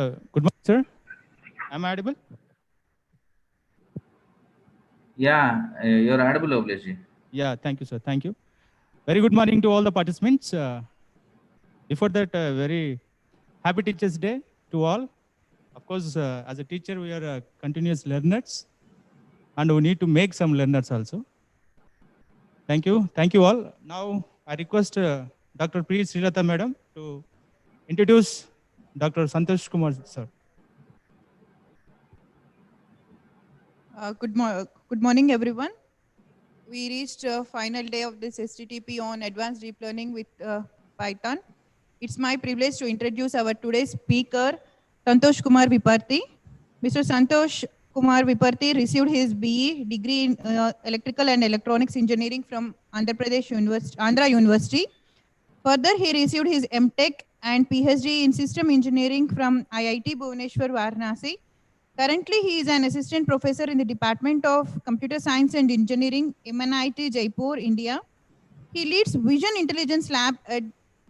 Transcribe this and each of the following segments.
Good morning, sir. Am I audible? Yeah, you're audible, Obleji. Yeah, thank you, sir. Thank you. Very good morning to all the participants. Before that, very happy Teachers' Day to all. Of course, as a teacher, we are continuous learners, and we need to make some learners also. Thank you. Thank you all. Now, I request Dr. P. Srilata Madam to introduce Dr. Santosh Kumar, sir. Good morning, everyone. We reached final day of this STTP on Advanced Deep Learning with Python. It's my privilege to introduce our today's speaker, Santosh Kumar Viparthi. Mr. Santosh Kumar Viparthi received his BE degree in Electrical and Electronics Engineering from Andhra University. Further, he received his MTech and PhD in System Engineering from IIT Bhubaneswar, Varanasi. Currently, he is an assistant professor in the Department of Computer Science and Engineering, MNIT Jaipur, India. He leads Vision Intelligence Lab at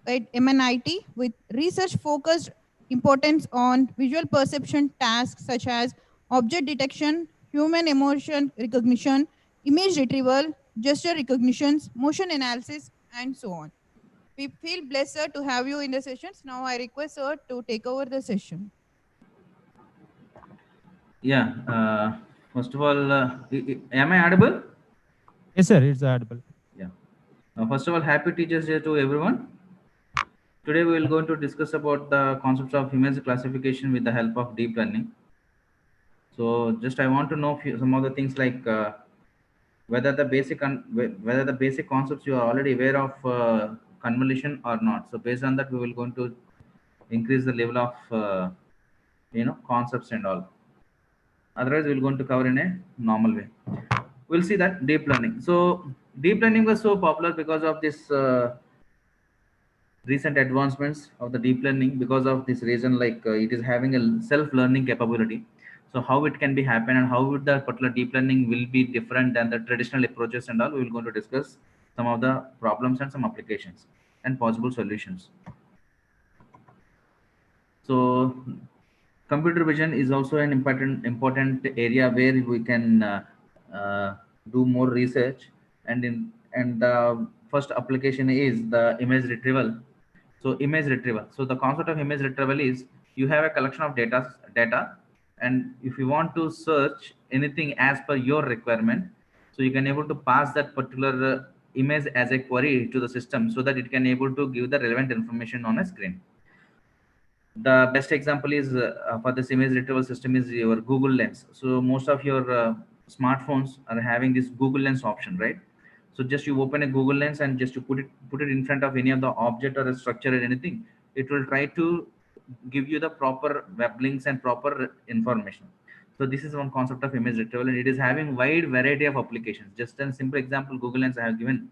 MNIT with research focused importance on visual perception tasks such as object detection, human emotion recognition, image retrieval, gesture recognitions, motion analysis, and so on. We feel blessed, sir, to have you in the sessions. Now I request sir to take over the session. Yeah, first of all, am I audible? Yes, sir, it's audible. Yeah. First of all, happy Teachers' Day to everyone. Today we will going to discuss about the concepts of image classification with the help of deep learning. So, just I want to know some of the things like whether whether the basic concepts you are already aware of convolution or not. So, based on that, we will going to increase the level of concepts and all. Otherwise, we're going to cover in a normal way. We'll see that deep learning. So deep learning was so popular because of this recent advancements of the deep learning. Because of this reason, like it is having a self-learning capability. So how it can be happen and how would the particular deep learning will be different than the traditional approaches and all. We will going to discuss some of the problems and some applications and possible solutions. So computer vision is also an important area where we can uh, do more research, and the first application is the image retrieval. So image retrieval, so the concept of image retrieval is you have a collection of data, and if you want to search anything as per your requirement, so you can able to pass that particular image as a query to the system so that it can able to give the relevant information on a screen. The best example is for this image retrieval system is your Google Lens. So most of your smartphones are having this Google Lens option, right? So just you open a Google Lens and just you put it in front of any of the object or a structure or anything, it will try to give you the proper web links and proper information. So this is one concept of image retrieval, and it is having wide variety of applications. Just a simple example, Google Lens I have given.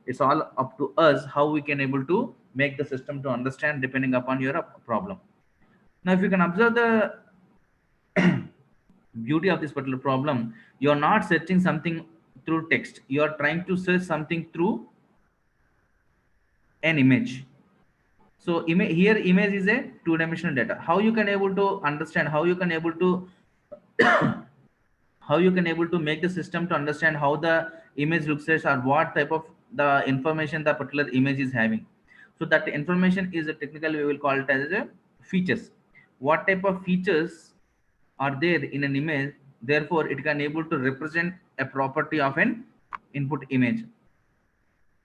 It's all up to us how we can able to make the system to understand depending upon your problem. Now if you can observe the beauty of this particular problem, you are not searching something through text, you are trying to search something through an image. So here image is a two-dimensional data. How you can able to understand, how you can able to how you can able to make the system to understand how the image looks like or what type of the information the particular image is having. So that information is a technical, we will call it as a features. What type of features are there in an image, therefore it can able to represent a property of an input image.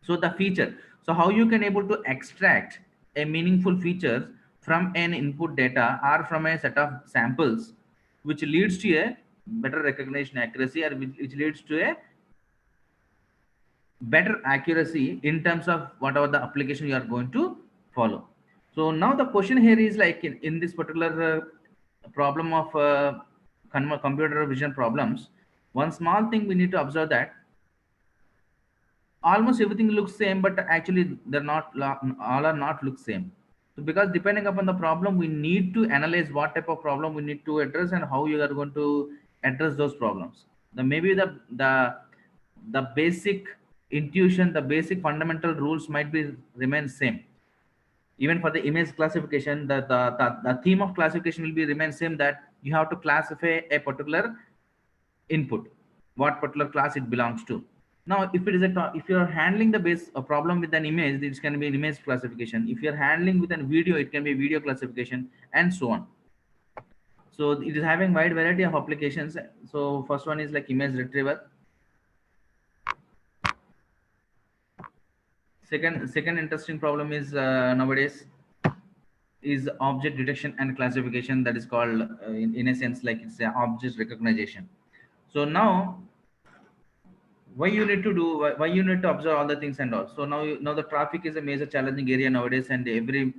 So the feature, so how you can able to extract a meaningful features from an input data or from a set of samples, which leads to a better recognition accuracy, or which leads to a better accuracy in terms of whatever the application you are going to follow. So now the question here is like in this particular problem of computer vision problems, one small thing we need to observe that almost everything looks same, but actually they're not, all are not look same. So because depending upon the problem, we need to analyze what type of problem we need to address and how you are going to address those problems. The maybe the basic intuition, the basic fundamental rules might be remain same. Even for the image classification, the theme of classification will be remain same, that you have to classify a particular input, what particular class it belongs to. Now, if it is if you are handling the base a problem with an image, this can be an image classification. If you are handling with a video, it can be video classification, and so on. So it is having wide variety of applications. So first one is like image retrieval. Second interesting problem is nowadays is object detection and classification, that is called in a sense like it's a object recognition. So now why you need to do, why you need to observe all the things and all. So now now the traffic is a major challenging area nowadays, and every,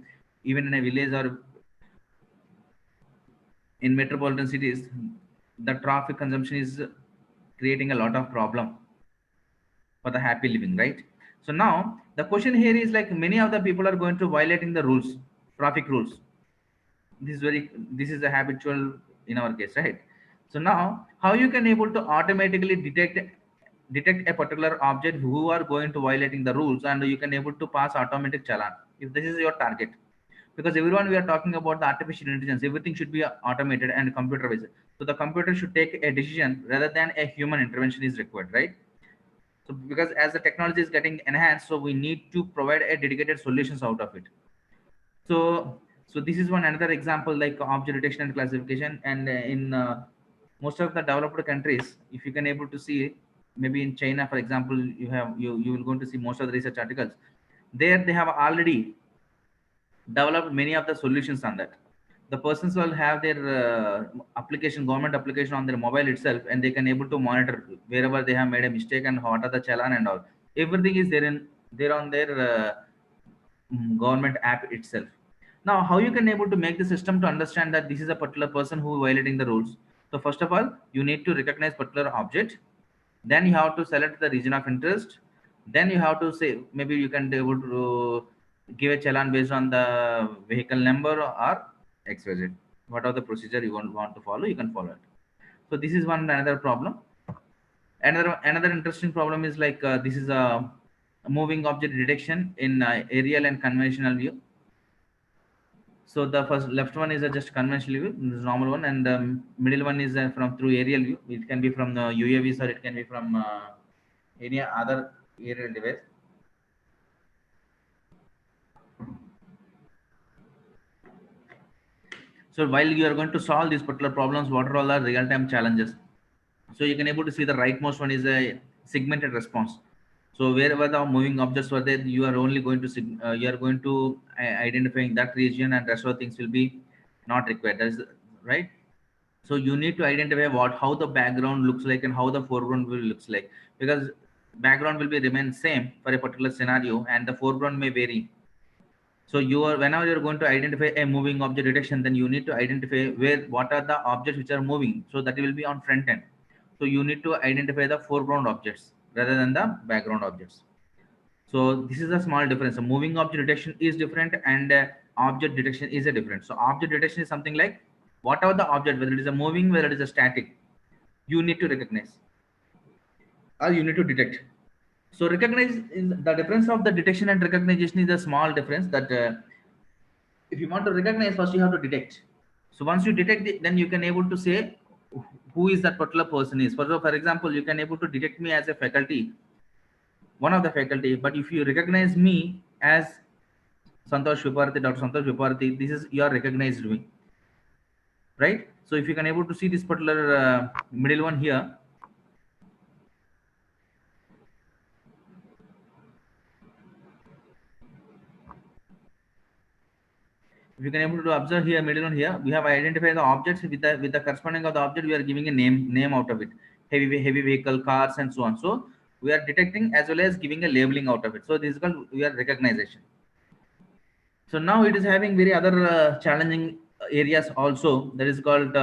even in a village or in metropolitan cities, the traffic consumption is creating a lot of problem for the happy living, right? So now the question here is like many of the people are going to violating the rules, traffic rules. This is a habitual in our case, right? So now how you can able to automatically detect a particular object who are going to violating the rules, and you can able to pass automatic challan if this is your target. Because everyone, we are talking about the artificial intelligence, everything should be automated and computer based. So the computer should take a decision rather than a human intervention is required, right? So because as the technology is getting enhanced, so we need to provide a dedicated solutions out of it. So this is one another example like object detection and classification. And in most of the developed countries, if you can able to see, maybe in China for example, you will going to see most of the research articles there, they have already developed many of the solutions on that. The persons will have their application, government application on their mobile itself, and they can able to monitor wherever they have made a mistake and what are the challan and all. Everything is there on their government app itself. Now how you can able to make the system to understand that this is a particular person who violating the rules? So first of all, you need to recognize particular object, then you have to select the region of interest, then you have to say, maybe you can be able to give a challan based on the vehicle number or xyz. What are the procedure you want to follow, you can follow it. So this is one another problem. Another interesting problem is like this is a moving object detection in aerial and conventional view. So the first left one is a just conventional view, this is normal one, and the middle one is from through aerial view. It can be from the UAVs or it can be from any other aerial device. So while you are going to solve these particular problems, what are all the real-time challenges? So you can able to see the rightmost one is a segmented response. So wherever the moving objects were there, you are only going to you are going to identifying that region, and rest of the things will be not required. That is right. So you need to identify how the background looks like and how the foreground will looks like, because background will be remain same for a particular scenario and the foreground may vary. So you are, whenever you're going to identify a moving object detection, then you need to identify what are the objects which are moving, so that will be on front end. So you need to identify the foreground objects rather than the background objects. So this is a small difference. So moving object detection is different, and object detection is a different. So object detection is something like whatever the object, whether it is a moving, whether it is a static, you need to recognize or you need to detect. So recognize is the difference of the detection and recognition is a small difference, that if you want to recognize, first you have to detect. So once you detect it, then you can able to say who is that particular person is. For example, you can able to detect me as a faculty, one of the faculty, but if you recognize me as Santosh Viparthi, Dr. Santosh Viparthi, this is you are recognized me, right? So if you can able to see this particular middle one here, if you can able to observe here, middle one here, we have identified the objects with the corresponding of the object. We are giving a name out of it, heavy vehicle, cars, and so on. So we are detecting as well as giving a labeling out of it. So this is called we are recognition. So now it is having very other challenging areas also, that is called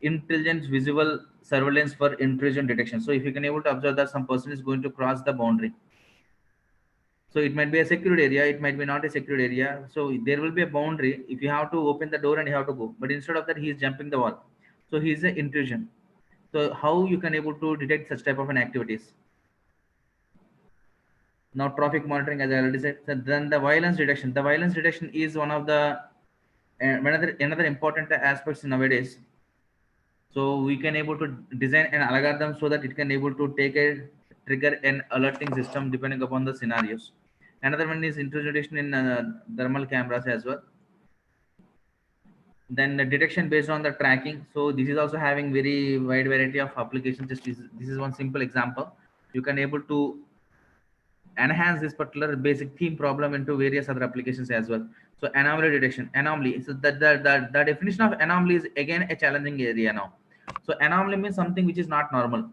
intelligent visual surveillance for intrusion detection. So if you can able to observe that some person is going to cross the boundary, so it might be a secured area, it might be not a secured area. So there will be a boundary. If you have to open the door and you have to go, but instead of that, he is jumping the wall. So he is an intrusion. So how you can able to detect such type of an activities? Now traffic monitoring, as I already said. So then the violence detection. The violence detection is one of the another important aspects nowadays. So we can able to design an algorithm so that it can able to take a trigger an alerting system depending upon the scenarios. Another one is introduction in thermal cameras as well. Then the detection based on the tracking. So this is also having very wide variety of applications. Just this is one simple example. You can able to enhance this particular basic theme problem into various other applications as well. So anomaly detection, anomaly. So the definition of anomaly is again a challenging area now. So anomaly means something which is not normal.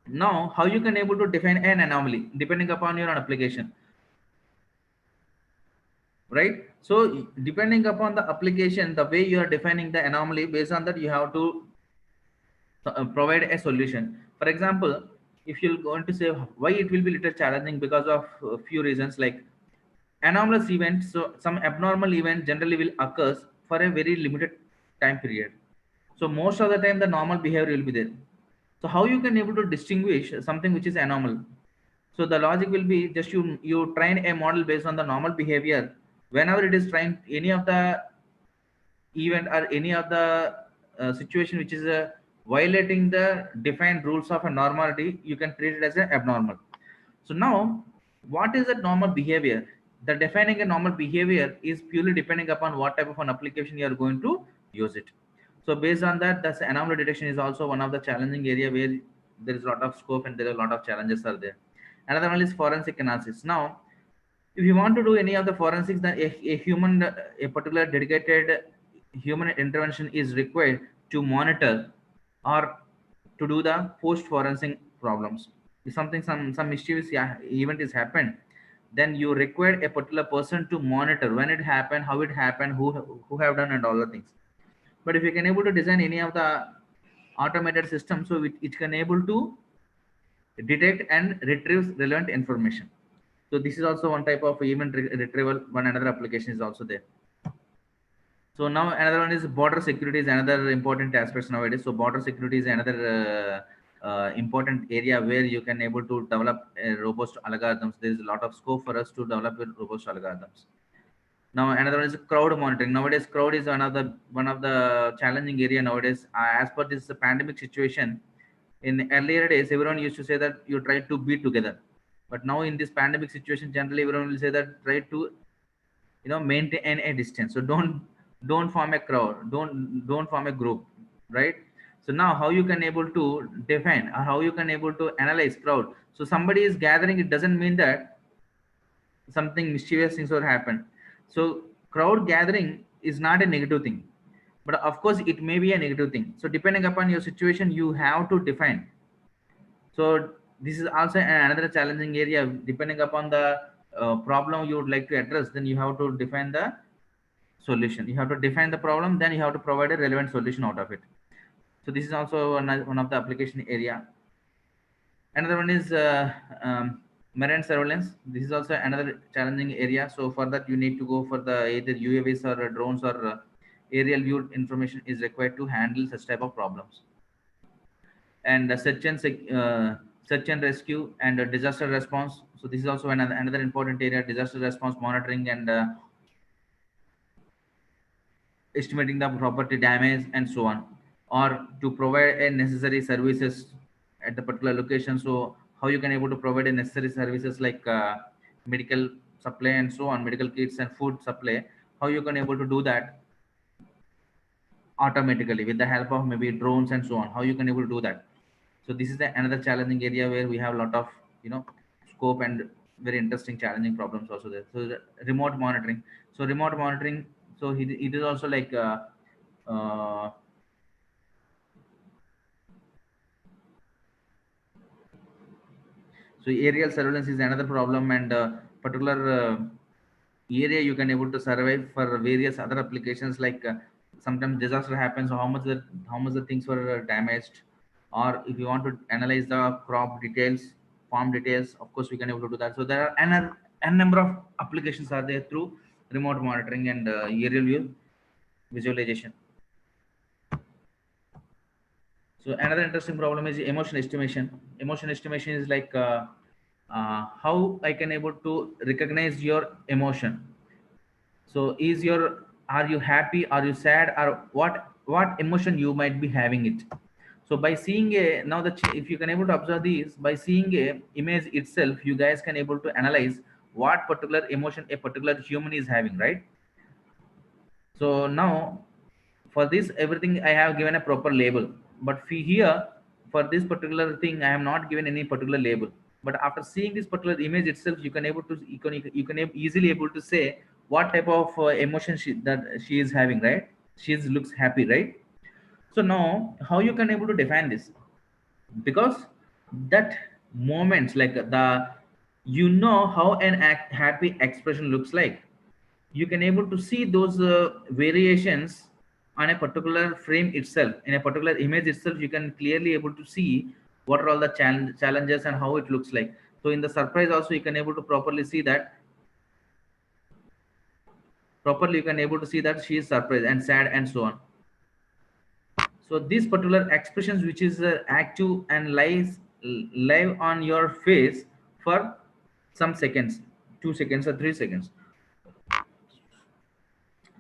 Now, how you can able to define an anomaly depending upon your application, right? So depending upon the application, the way you are defining the anomaly, based on that you have to provide a solution. For example, if you're going to say why it will be little challenging, because of a few reasons, like anomalous events. So some abnormal event generally will occurs for a very limited time period. So most of the time the normal behavior will be there. So how you can able to distinguish something which is anomal? So the logic will be just you train a model based on the normal behavior. Whenever it is trying any of the event or any of the situation which is violating the defined rules of a normality, you can treat it as an abnormal. So now, what is a normal behavior? The defining a normal behavior is purely depending upon what type of an application you are going to use it. So based on that, that's anomaly detection is also one of the challenging area where there is a lot of scope and there are a lot of challenges are there. Another one is forensic analysis. Now, if you want to do any of the forensics, then a particular dedicated human intervention is required to monitor or to do the post forensic problems. If something, some mischievous event is happened, then you require a particular person to monitor when it happened, how it happened, who have done, and all the things. But if you can able to design any of the automated system, so it can able to detect and retrieve relevant information. So this is also one type of event retrieval. One another application is also there. So now another one is border security is another important aspect nowadays. So border security is another important area where you can able to develop robust algorithms. There is a lot of scope for us to develop robust algorithms. Now another one is crowd monitoring. Nowadays, crowd is one of the challenging area nowadays. As per this pandemic situation, in earlier days, everyone used to say that you try to be together, but now in this pandemic situation, generally everyone will say that try to maintain a distance. So don't form a crowd, don't form a group, right? So now how you can able to define or how you can able to analyze crowd? So somebody is gathering, it doesn't mean that something mischievous things will happen. So crowd gathering is not a negative thing, but of course it may be a negative thing. So depending upon your situation, you have to define. So this is also another challenging area. Depending upon the problem you would like to address, then you have to define the solution. You have to define the problem, then you have to provide a relevant solution out of it. So this is also one of the application area. Another one is marine surveillance. This is also another challenging area. So for that, you need to go for the either UAVs or drones or aerial view information is required to handle such type of problems. And search and rescue and disaster response. So this is also another important area: disaster response monitoring and estimating the property damage and so on, or to provide a necessary services at the particular location. So how you can able to provide a necessary services like medical supply and so on, medical kits and food supply, how you can able to do that automatically with the help of maybe drones and so on, how you can able to do that. So this is another challenging area where we have a lot of scope and very interesting challenging problems also there. So the remote monitoring. So remote monitoring, so it is also like uh, so aerial surveillance is another problem, and particular area you can able to survive for various other applications, like sometimes disaster happens, so how much the things were damaged, or if you want to analyze the crop details, farm details, of course we can able to do that. So there are n number of applications are there through remote monitoring and aerial view visualization. So another interesting problem is emotion estimation. Emotion estimation is like how I can able to recognize your emotion. So are you happy, are you sad, or what emotion you might be having it. So by seeing a now the if you can able to observe these by seeing a image itself, you guys can able to analyze what particular emotion a particular human is having, right? So now for this everything I have given a proper label, but here for this particular thing I have not given any particular label. But after seeing this particular image itself, you can able to easily able to say what type of emotion she is having, right? She looks happy, right? So now how you can able to define this? Because that moments like the how an happy expression looks like, you can able to see those variations on a particular frame itself, in a particular image itself. You can clearly able to see what are all the challenges and how it looks like. So in the surprise also you can able to properly see that, properly you can able to see that she is surprised and sad and so on. So these particular expressions which is active and live on your face for some seconds, 2 seconds or 3 seconds.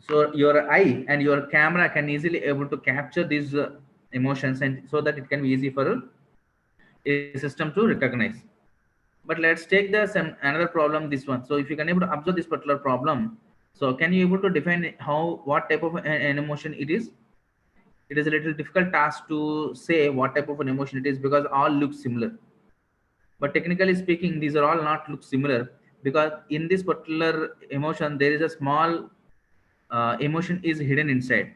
So your eye and your camera can easily able to capture these emotions, and so that it can be easy for a system to recognize. But let's take the another problem, this one. So if you can able to observe this particular problem, so can you able to define how what type of an emotion it is? It is a little difficult task to say what type of an emotion it is, because all look similar. But technically speaking, these are all not look similar, because in this particular emotion there is a small emotion is hidden inside.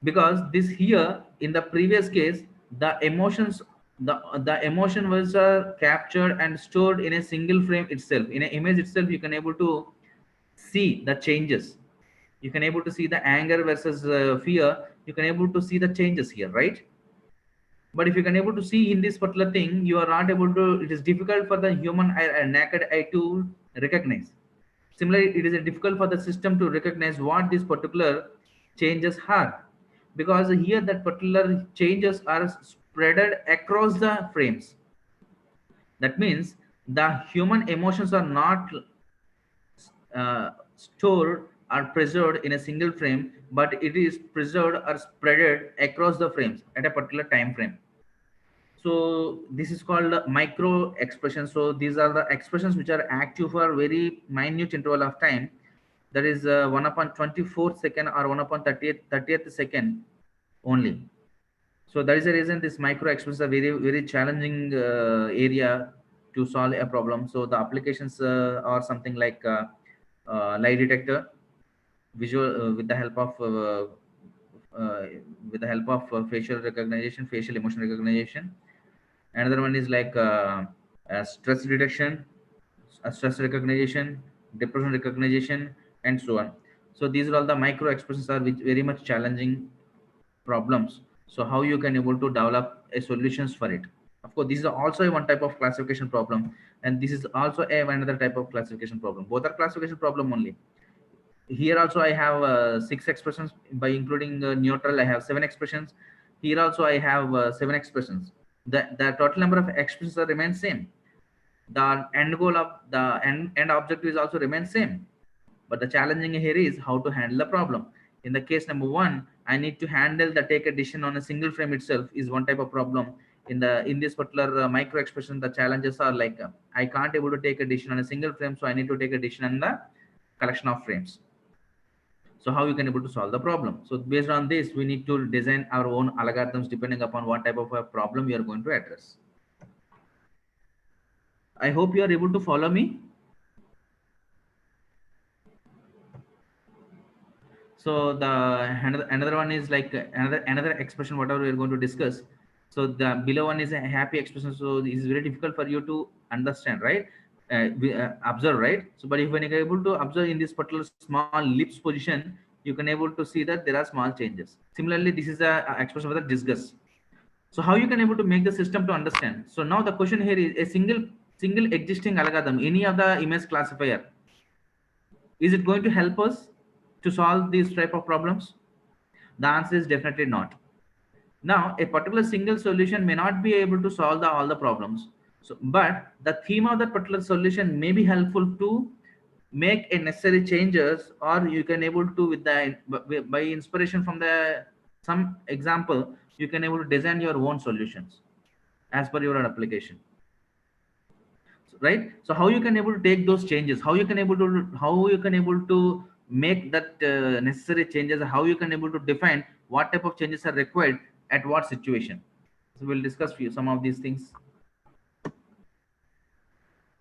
Because this here in the previous case, the emotions, the emotion was captured and stored in a single frame itself, in an image itself. You can able to see the changes. You can able to see the anger versus fear. You can able to see the changes here, right? But if you can able to see in this particular thing, you are not able to, it is difficult for the human eye, naked eye to recognize. Similarly, it is difficult for the system to recognize what these particular changes are, because here that particular changes are spreaded across the frames. That means the human emotions are not stored or preserved in a single frame, but it is preserved or spreaded across the frames at a particular time frame. So this is called micro expressions. So these are the expressions which are active for very minute interval of time, that is 1 upon 24th second or 1 upon 30th second only. So that is the reason this micro expressions are very challenging area to solve a problem. So the applications are something like lie detector, visual with the help of uh, facial recognition, facial emotion recognition. Another one is like stress detection, stress recognition, depression recognition, and so on. So these are all the micro expressions are which very much challenging problems. So how you can able to develop a solutions for it? Of course, this is also a one type of classification problem, and this is also a another type of classification problem. Both are classification problem only. Here also I have 6 expressions. By including neutral, I have 7 expressions. Here also I have 7 expressions. The total number of expressions are remain same. The end goal of the end objective is also remain same. But the challenging here is how to handle the problem. In the case number 1, I need to handle the take a decision on a single frame itself is one type of problem. In this particular micro expression, the challenges are like I can't able to take a decision on a single frame, so I need to take a decision on the collection of frames. So how you can able to solve the problem? So based on this, we need to design our own algorithms depending upon what type of a problem we are going to address. I hope you are able to follow me. So the another one is like another expression whatever we are going to discuss. So the below one is a happy expression, so it is very difficult for you to understand, right? Observe, right? So but if when you're able to observe in this particular small lips position, you can able to see that there are small changes. Similarly, this is a expression for the disgust. So how you can able to make the system to understand? So now the question here is a single existing algorithm, any of the image classifier, is it going to help us to solve these type of problems? The answer is definitely not. Now, a particular single solution may not be able to solve all the problems. So, but the theme of that particular solution may be helpful to make a necessary changes, or you can able to with the by inspiration from the some example, you can able to design your own solutions as per your application. Right, so how you can able to take those changes, how you can able to make that necessary changes, how you can able to define what type of changes are required at what situation. So we'll discuss few some of these things.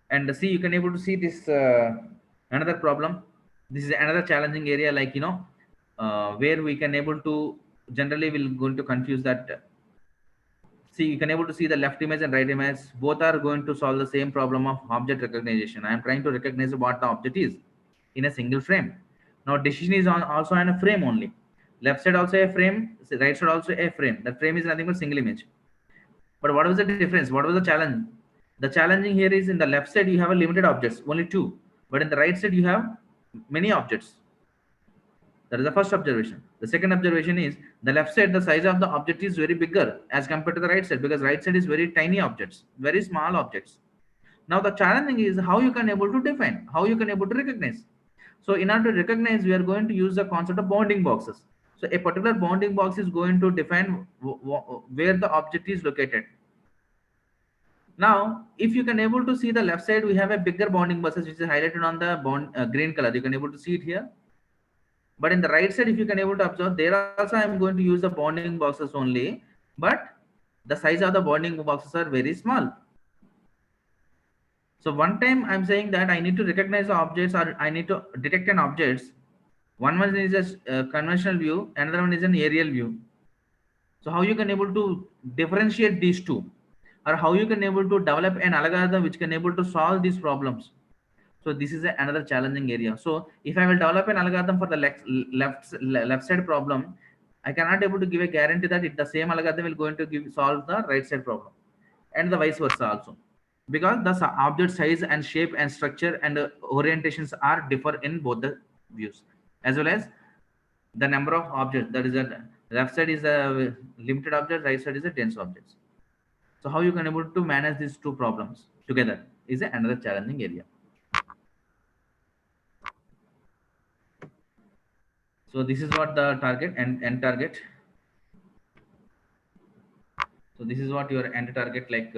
And see, you can able to see this another problem. This is another challenging area, like where we can able to generally will going to confuse that. See, you can able to see the left image and right image. Both are going to solve the same problem of object recognition. I am trying to recognize what the object is in a single frame. Now, decision is on also on a frame only. Left side also a frame, right side also a frame. The frame is nothing but single image. But what was the difference? What was the challenge? The challenging here is in the left side you have a limited objects, only two. But in the right side you have many objects. That is the first observation. The second observation is the left side, the size of the object is very bigger as compared to the right side, because right side is very tiny objects, very small objects. Now the challenging is how you can able to define, how you can able to recognize. So in order to recognize, we are going to use the concept of bounding boxes. So a particular bounding box is going to define where the object is located. Now, if you can able to see the left side, we have a bigger bounding boxes which is highlighted on the green color. You can able to see it here. But in the right side, if you can able to observe, there also I am going to use the bounding boxes only, but the size of the bounding boxes are very small. So one time I'm saying that I need to recognize the objects, or I need to detect an objects. One is a conventional view, another one is an aerial view. So how you can able to differentiate these two, or how you can able to develop an algorithm which can able to solve these problems. So this is another challenging area. So if I will develop an algorithm for the left side problem, I cannot able to give a guarantee that the same algorithm will going to solve the right side problem, and the vice versa also, because the object size and shape and structure and orientations are differ in both the views, as well as the number of objects. That is a left side is a limited object, right side is a dense objects. So how you can able to manage these two problems together is another challenging area. So this is what the target and end target. So this is what your end target, like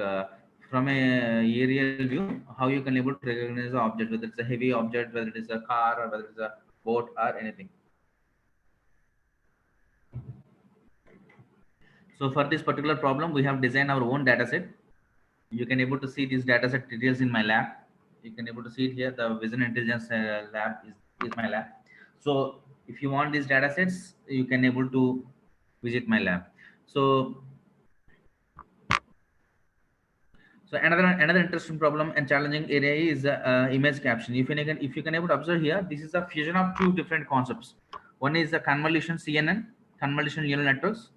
from a aerial view, how you can able to recognize the object, whether it's a heavy object, whether it is a car, or whether it's a boat or anything. So for this particular problem, we have designed our own data set. You can able to see these data set details in my lab. You can able to see it here. The vision intelligence lab is my lab. So if you want these data sets, you can able to visit my lab. So another interesting problem and challenging area is image caption. If you can able to observe here, this is a fusion of two different concepts. One is the convolution CNN, convolutional neural networks.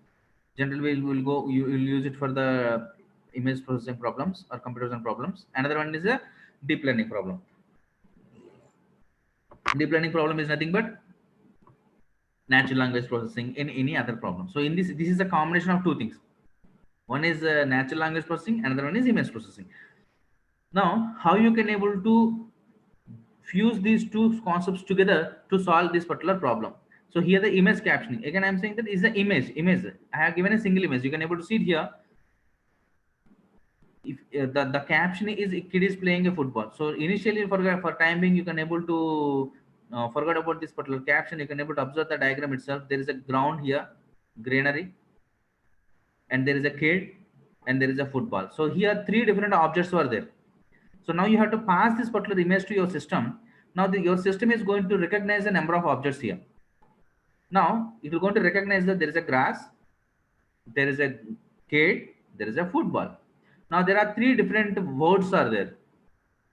Generally, you will use it for the image processing problems or computer vision problems. Another one is a deep learning problem. Deep learning problem is nothing but natural language processing in any other problem. So in this is a combination of two things. One is natural language processing, another one is image processing. Now, how you can able to fuse these two concepts together to solve this particular problem? So here the image captioning. Again, I'm saying that is the image. I have given a single image. You can able to see it here. If the caption is kid is playing a football. So initially for time being, you can able to forget about this particular caption. You can able to observe the diagram itself. There is a ground here, greenery, and there is a kid, and there is a football. So here three different objects were there. So now you have to pass this particular image to your system. Now your system is going to recognize a number of objects here. Now it will going to recognize that there is a grass, there is a kid, there is a football. Now there are three different words are there.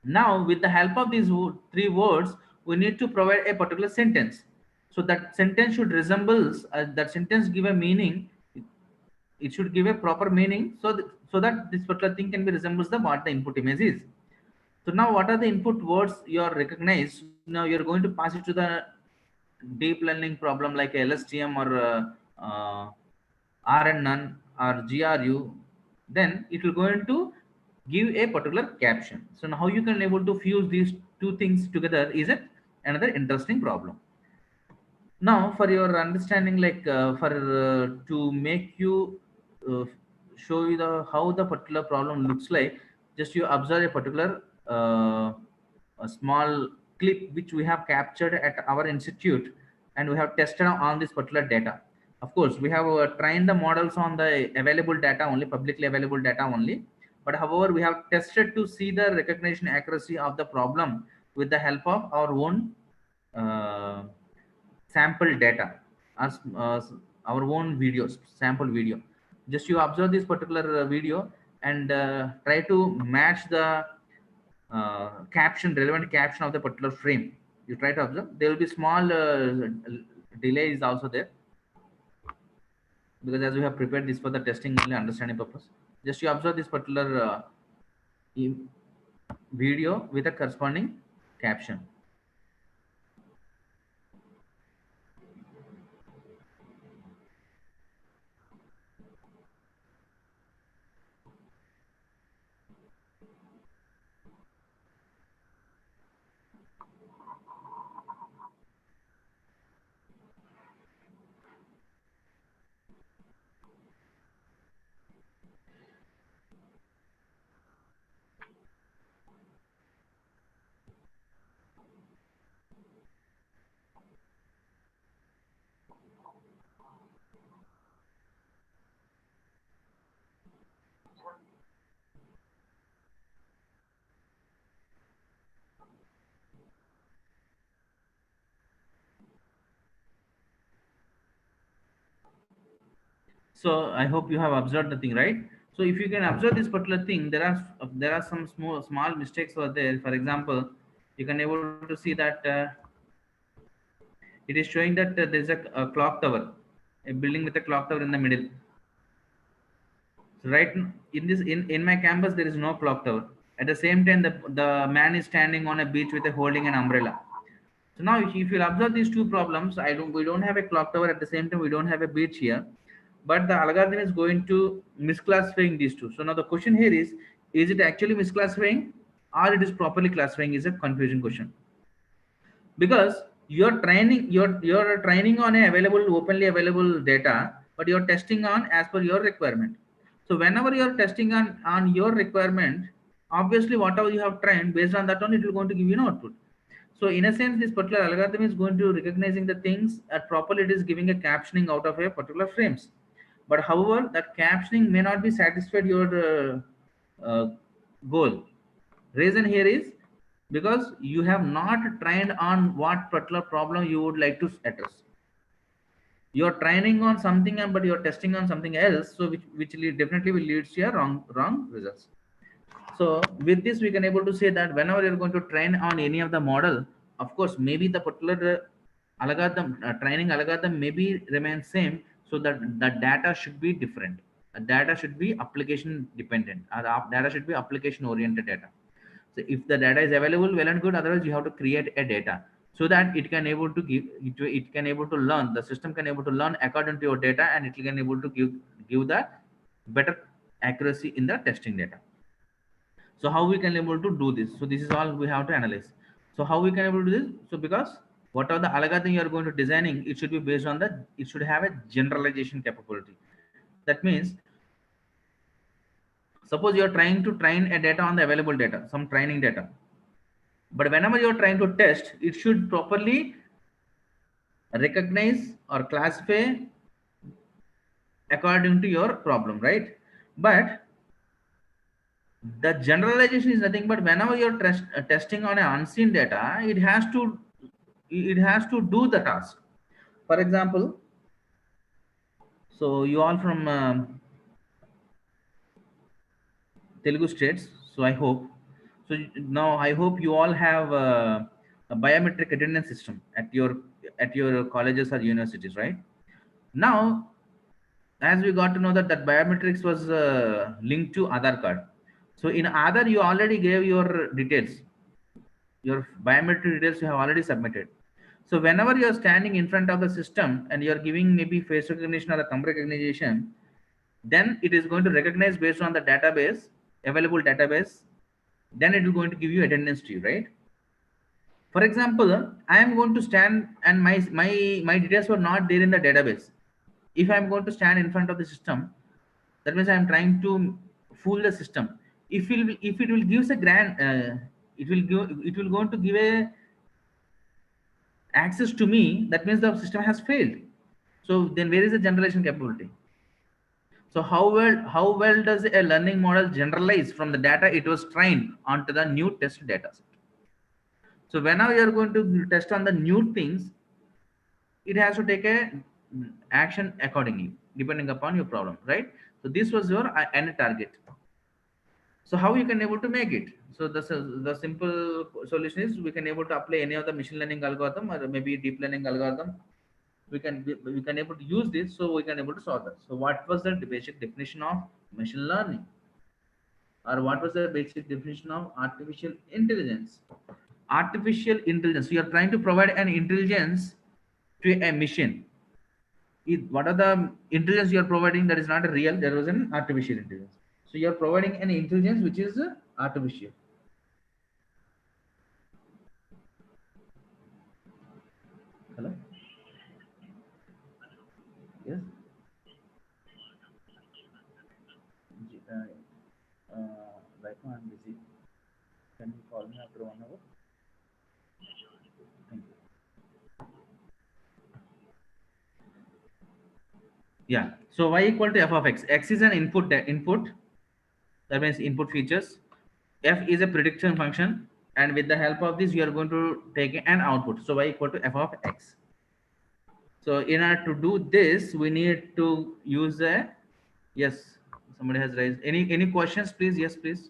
Now with the help of these three words, we need to provide a particular sentence. So that sentence should resembles that sentence give a meaning. It should give a proper meaning, so that this particular thing can be resembles the what the input image is. So now what are the input words you are recognized? Now you're going to pass it to the deep learning problem like LSTM or RNN or GRU. Then it will go into give a particular caption. So now how you can able to fuse these two things together is another interesting problem. Now for your understanding, like for to make you uh, show you the how the particular problem looks like, just you observe a particular a small clip which we have captured at our institute, and we have tested on this particular data. Of course we have trained the models on the available data only, publicly available data only, but however we have tested to see the recognition accuracy of the problem with the help of our own uh, sample data as our own videos, sample video. Just you observe this particular video and try to match the caption, relevant caption of the particular frame. You try to observe, there will be small delay is also there, because as we have prepared this for the testing only, understanding purpose. Just you observe this particular im- video with a corresponding caption. So I hope you have observed the thing, right? So if you can observe this particular thing, there are some small mistakes over there. For example, you can able to see that it is showing that there is a clock tower, a building with a clock tower in the middle. So right in this in my campus there is no clock tower. At the same time, the man is standing on a beach with a holding an umbrella. So now if you observe these two problems, we don't have a clock tower, at the same time we don't have a beach here, but the algorithm is going to misclassifying these two. So now the question here is it actually misclassifying or it is properly classifying is a confusion question, because you're training on a available openly available data, but you're testing on as per your requirement. So whenever you're testing on your requirement, obviously whatever you have trained, based on that one it will going to give you an output. So in a sense, this particular algorithm is going to recognizing the things properly. It is giving a captioning out of a particular frames. But however, that captioning may not be satisfied your goal. Reason here is because you have not trained on what particular problem you would like to address. You're training on something, but you're testing on something else, so which definitely will lead to a wrong results. So with this, we can able to say that whenever you're going to train on any of the model, of course, maybe the particular algorithm, training algorithm maybe remain same, so that the data should be different. Data should be application dependent, or data should be application oriented data. So if the data is available, well and good. Otherwise, you have to create a data so that it can able to give it can able to learn. The system can able to learn according to your data, and it can able to give the better accuracy in the testing data. So how we can able to do this? So this is all we have to analyze. So how we can able to do this? So because whatever the algorithm you are going to designing, it should be based on it should have a generalization capability. That means, suppose you are trying to train a data on the available data, some training data, but whenever you are trying to test, it should properly recognize or classify according to your problem, right? But the generalization is nothing but whenever you're testing on an unseen data, it has to do the task. For example, so you all from Telugu states, so I hope, so now I hope you all have a biometric attendance system at your colleges or universities, right? Now, as we got to know that biometrics was linked to Aadhaar card. So in Aadhaar, you already gave your details, your biometric details you have already submitted. So whenever you are standing in front of the system and you are giving maybe face recognition or a thumb recognition, then it is going to recognize based on the database available database, then it will going to give you attendance to you, right? For example, I am going to stand and my details were not there in the database. If I am going to stand in front of the system, that means I am trying to fool the system. If it will gives a grant, it will going to give a access to me, that means the system has failed. So then where is the generalization capability? So how well does a learning model generalize from the data it was trained onto the new test data set? So whenever you are going to test on the new things, it has to take a action accordingly depending upon your problem, right? So this was your end target. So how you can able to make it? So the simple solution is we can able to apply any of the machine learning algorithm or maybe deep learning algorithm. We can able to use this, so we can able to solve that. So what was the basic definition of machine learning, or what was the basic definition of artificial intelligence? Artificial intelligence, you are trying to provide an intelligence to a machine. What are the intelligence you are providing that is not a real, there was an artificial intelligence. So you are providing an intelligence which is artificial. Hello? Yes. Right now I'm busy. Can you call me after 1 hour? Thank you. Yeah. So y equal to f of x. X is an input. That means input features. F is a prediction function, and with the help of this, you are going to take an output. So y equal to f of x. So in order to do this, we need to use a, yes. Somebody has raised any questions, please? Yes, please.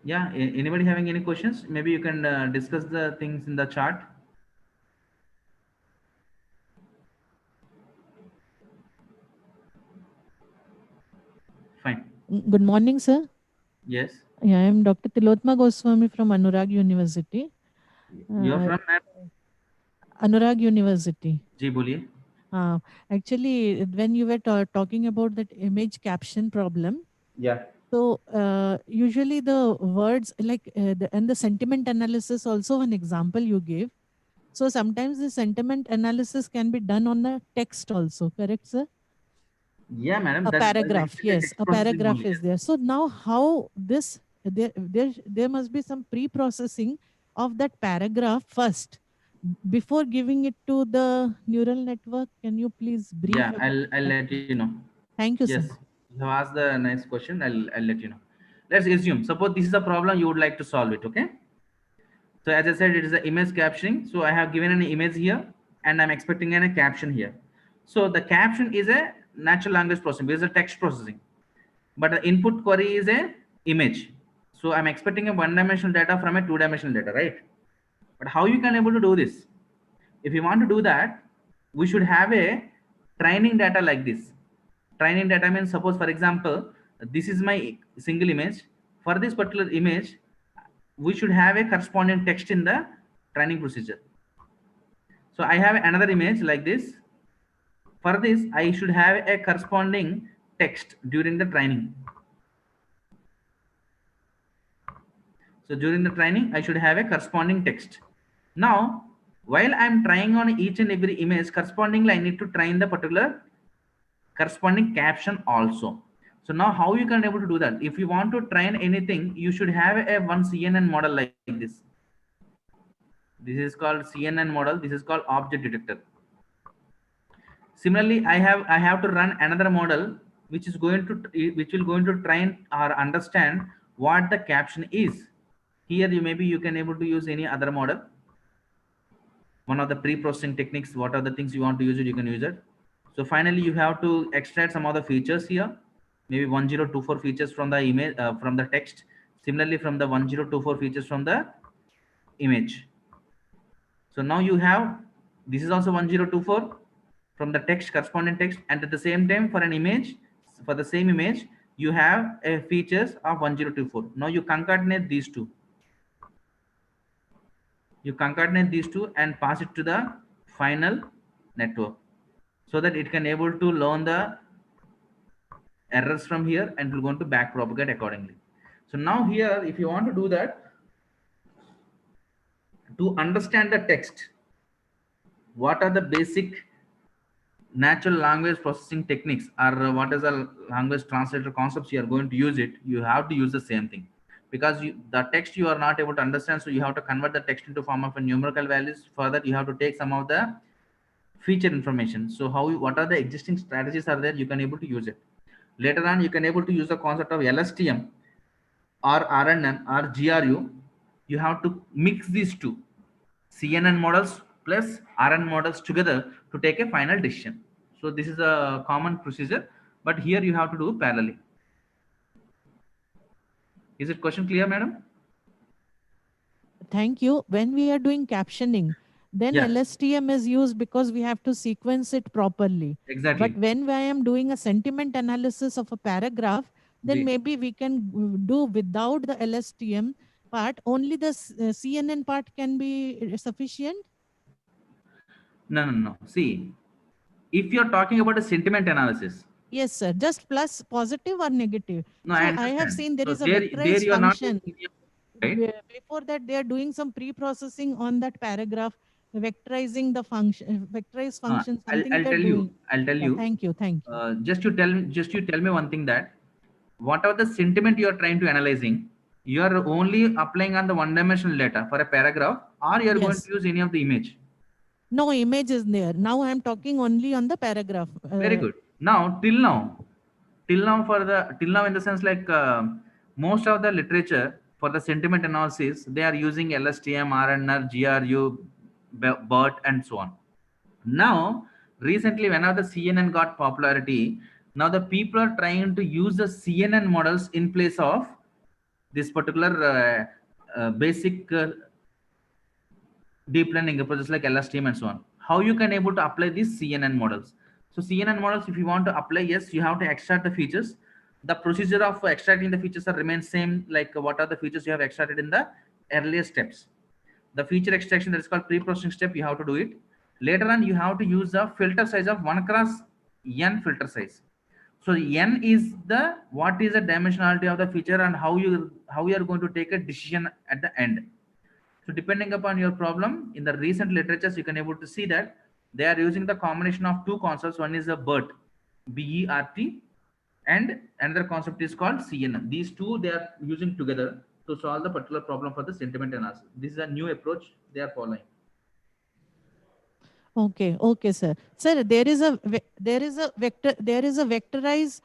Yeah. Anybody having any questions? Maybe you can discuss the things in the chart. Fine. Good morning, sir. Yes. Yeah, I am Dr. Tilotma Goswami from Anurag University. You are from Anurag University. जी बोलिए. Actually, when you were talking about that image caption problem, Yeah. so usually the words like and the sentiment analysis also an example you gave. So sometimes the sentiment analysis can be done on the text also, correct, sir? Yeah, madam. A That's paragraph, actually yes, text a processing paragraph only. is there. So now how this there must be some pre-processing of that paragraph first before giving it to the neural network. Can you please brief Yeah, about I'll that? let you know. Thank you, Yes, sir. you have asked the nice question. I'll let you know. Let's assume. Suppose this is a problem you would like to solve it. Okay. So as I said, it is an image captioning. So I have given an image here, and I'm expecting a caption here. So the caption is a natural language processing. It is a text processing, but the input query is a image. So I'm expecting a one-dimensional data from a two-dimensional data, right? But how you can able to do this? If you want to do that, we should have a training data like this. Training data means, suppose for example, this is my single image. For this particular image, we should have a corresponding text in the training procedure. So I have another image like this. For this, I should have a corresponding text during the training. So during the training, I should have a corresponding text. Now, while I'm trying on each and every image, correspondingly, I need to train the particular corresponding caption also. So now how you can able to do that? If you want to train anything, you should have a one CNN model like this. This is called CNN model. This is called object detector. Similarly, I have to run another model which will going to train or understand what the caption is. Here you can able to use any other model. One of the pre-processing techniques, what are the things you want to use it, you can use it. So finally you have to extract some other features here, maybe 1024 features from the image, from the text. Similarly from the 1024 features from the image. So now you have, this is also 1024 from the text, corresponding text, and at the same time for an image, for the same image you have a features of 1024. Now you concatenate these two, and pass it to the final network, so that it can able to learn the errors from here and it will going to back propagate accordingly. So now here, if you want to do that, to understand the text, what are the basic natural language processing techniques, or what is the language translator concepts you are going to use it, you have to use the same thing, because the text you are not able to understand, so you have to convert the text into form of a numerical values. For that you have to take some of the feature information. So what are the existing strategies are there, you can able to use it. Later on you can able to use the concept of LSTM or RNN or GRU. You have to mix these two CNN models plus RN models together to take a final decision. So this is a common procedure, but here you have to do parallelly. Is it question clear, madam? Thank you. When we are doing captioning, then Yeah, LSTM is used because we have to sequence it properly. But exactly. when I am doing a sentiment analysis of a paragraph, then We, maybe we can do without the LSTM part. Only the CNN part can be sufficient. no. See, if you're talking about a sentiment analysis, Yes, sir. Just plus positive or negative. no, I So I have understand. seen there So is a there vectorized you are not function. using any of it, right? Before that, they are doing some pre-processing on that paragraph, vectorizing the function, vectorized function, something I'll they're tell you. doing. I'll tell Yeah, you. thank you. Thank you. Just you tell me one thing, that whatever the sentiment you are trying to analyzing, you are only applying on the one-dimensional data for a paragraph, or you are going to Yes. use any of the image. No image is there. Now I'm talking only on the paragraph. Very good. Now, till now, in the sense like most of the literature for the sentiment analysis, they are using LSTM, RNR, GRU, BERT, and so on. Now, recently, whenever the CNN got popularity, now the people are trying to use the CNN models in place of this particular basic deep learning approaches like LSTM and so on. How you can able to apply these CNN models? So CNN models, if you want to apply, yes, you have to extract the features. The procedure of extracting the features are remain same, like what are the features you have extracted in the earlier steps. The feature extraction, that is called pre-processing step, you have to do it. Later on, you have to use the filter size of 1 cross n filter size. So n is the what is the dimensionality of the feature and how you are going to take a decision at the end. So depending upon your problem, in the recent literatures, you can able to see that they are using the combination of two concepts. One is a BERT, BERT, and another concept is called CNN. These two they are using together to solve the particular problem for the sentiment analysis. This is a new approach they are following. Okay, okay, sir. Sir, there is a vectorized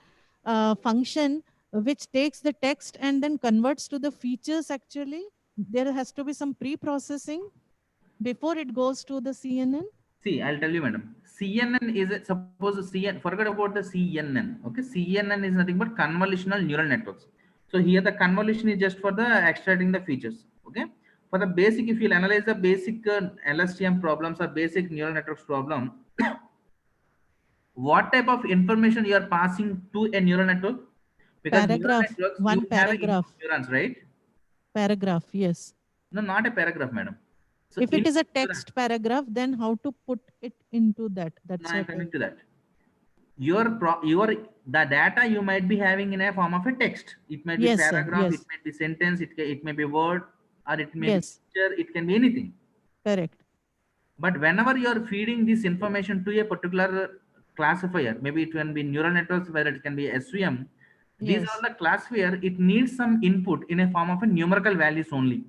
function which takes the text and then converts to the features. Actually, there has to be some pre-processing before it goes to the CNN. See, I'll tell you, madam. CNN is suppose CN. Forget about the CNN. Okay, CNN is nothing but convolutional neural networks. So here the convolution is just for the extracting the features. Okay, for the basic, if you analyze the basic LSTM problems or basic neural networks problem, what type of information you are passing to a neural network? Because neural Paragraph, networks, you one have an input paragraph, neurons, right? paragraph. Yes. No, not a paragraph, madam. So If in it is a text paragraph, then how to put it into that? now That's I'm what. coming to that. Your the data you might be having in a form of a text. It might be Yes, sir. paragraph, it Yes. might be sentence, it may be word, or it may be Yes. picture, it can be anything. Correct. But whenever you are feeding this information to a particular classifier, maybe it can be neural networks, where it can be SVM, these are Yes. the classifier, it needs some input in a form of a numerical values only.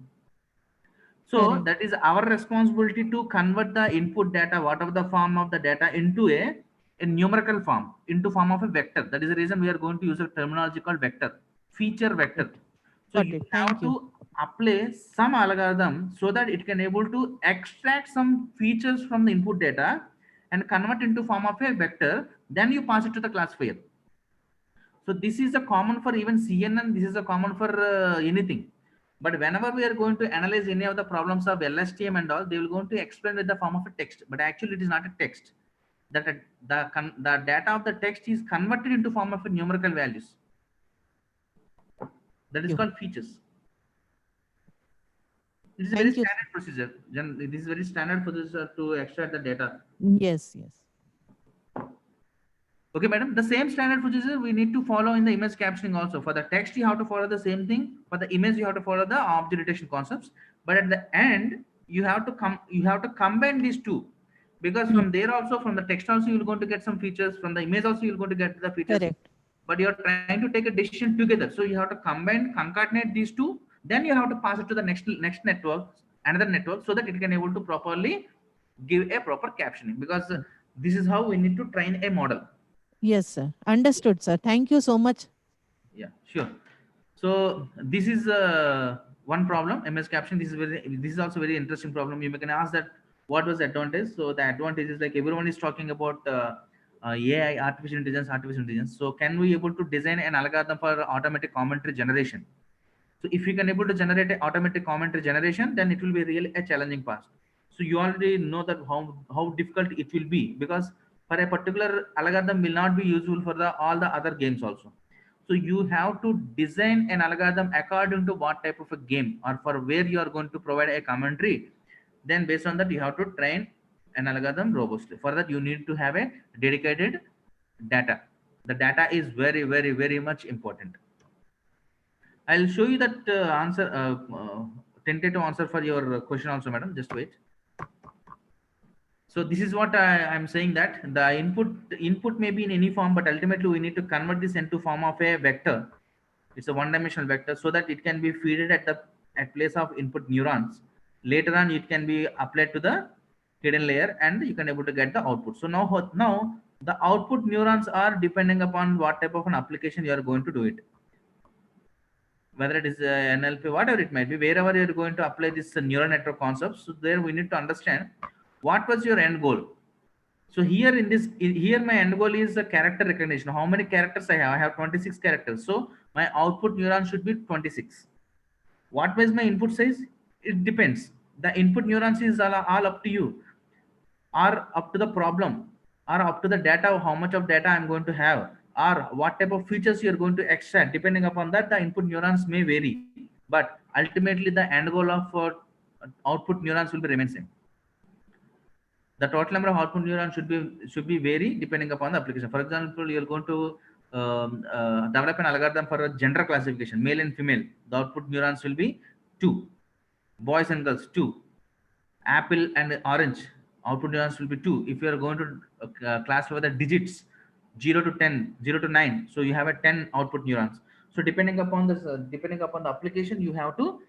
So Correct. that is our responsibility to convert the input data, whatever the form of the data, into a numerical form, into form of a vector. That is the reason we are going to use a terminology called vector, feature Got it. vector. So Got you it. have Thank you. to apply some algorithm so that it can able to extract some features from the input data and convert into form of a vector. Then you pass it to the classifier. So this is a common for even CNN. This is a common for anything. But whenever we are going to analyze any of the problems of LSTM and all, they will going to explain with the form of a text. But actually, it is not a text. That the data of the text is converted into form of a numerical values. That is You. called features. It's a very Thank you. standard procedure. This is very standard procedure to extract the data. Yes, yes. Okay, madam. The same standard procedure we need to follow in the image captioning also. For the text, you have to follow the same thing. For the image, you have to follow the object detection concepts. But at the end, you have to combine these two, because Hmm. from there also, from the text also, you're going to get some features. From the image also, you're going to get the features. Correct. But you're trying to take a decision together. So you have to combine, concatenate these two. Then you have to pass it to the next network, another network, so that it can able to properly give a proper captioning. Because this is how we need to train a model. Yes, sir. Understood, sir. Thank you so much. Yeah, sure. So this is one problem, ms caption. This is also very interesting problem. You can ask that what was the advantage. So the advantage is like everyone is talking about AI, artificial intelligence. So can we able to design an algorithm for automatic commentary generation? So if you can able to generate an automatic commentary generation, then it will be really a challenging task. So you already know that how difficult it will be, because for a particular algorithm will not be useful for the all the other games also. So you have to design an algorithm according to what type of a game, or for where you are going to provide a commentary. Then based on that, you have to train an algorithm robustly. For that, you need to have a dedicated data. The data is very much important. I'll show you that tentative answer for your question also, madam. Just wait. So this is what I'm saying, that the input may be in any form, but ultimately we need to convert this into form of a vector. It's a one-dimensional vector, so that it can be fed at place of input neurons. Later on, it can be applied to the hidden layer, and you can able to get the output. So now the output neurons are depending upon what type of an application you are going to do it, whether it is NLP, whatever it might be, wherever you're going to apply this neural network concepts. So there we need to understand what was your end goal. So here here my end goal is a character recognition. How many characters I have? I have 26 characters. So my output neuron should be 26. What was my input size? It depends. The input neurons is all up to you, or up to the problem, or up to the data, how much of data I'm going to have, or what type of features you're going to extract. Depending upon that, the input neurons may vary, but ultimately the end goal of output neurons will be remain same. The total number of output neurons should be vary depending upon the application. For example, you're going to develop an algorithm for a gender classification, male and female. The output neurons will be 2. Boys and girls, 2. Apple and orange, output neurons will be 2. If you are going to classify the digits 0 to 10, 0 to 9, so you have a 10 output neurons. So depending upon this, depending upon the application, you have to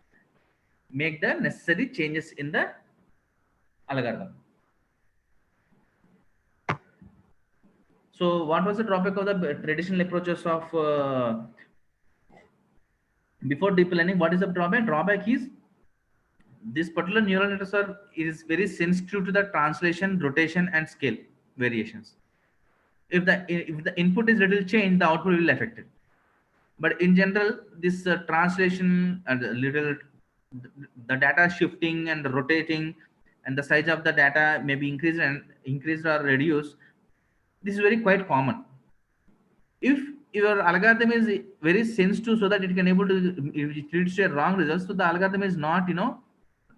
make the necessary changes in the algorithm. So what was the drawback of the traditional approaches of before deep learning? What is the drawback? Drawback is this particular neural network is very sensitive to the translation, rotation, and scale variations. If the input is little changed, the output will be affected. But in general, this translation and the data shifting and rotating, and the size of the data may be increased or reduced. This is very quite common. If your algorithm is very sensitive, so that it can able to, if it leads to a wrong result, so the algorithm is not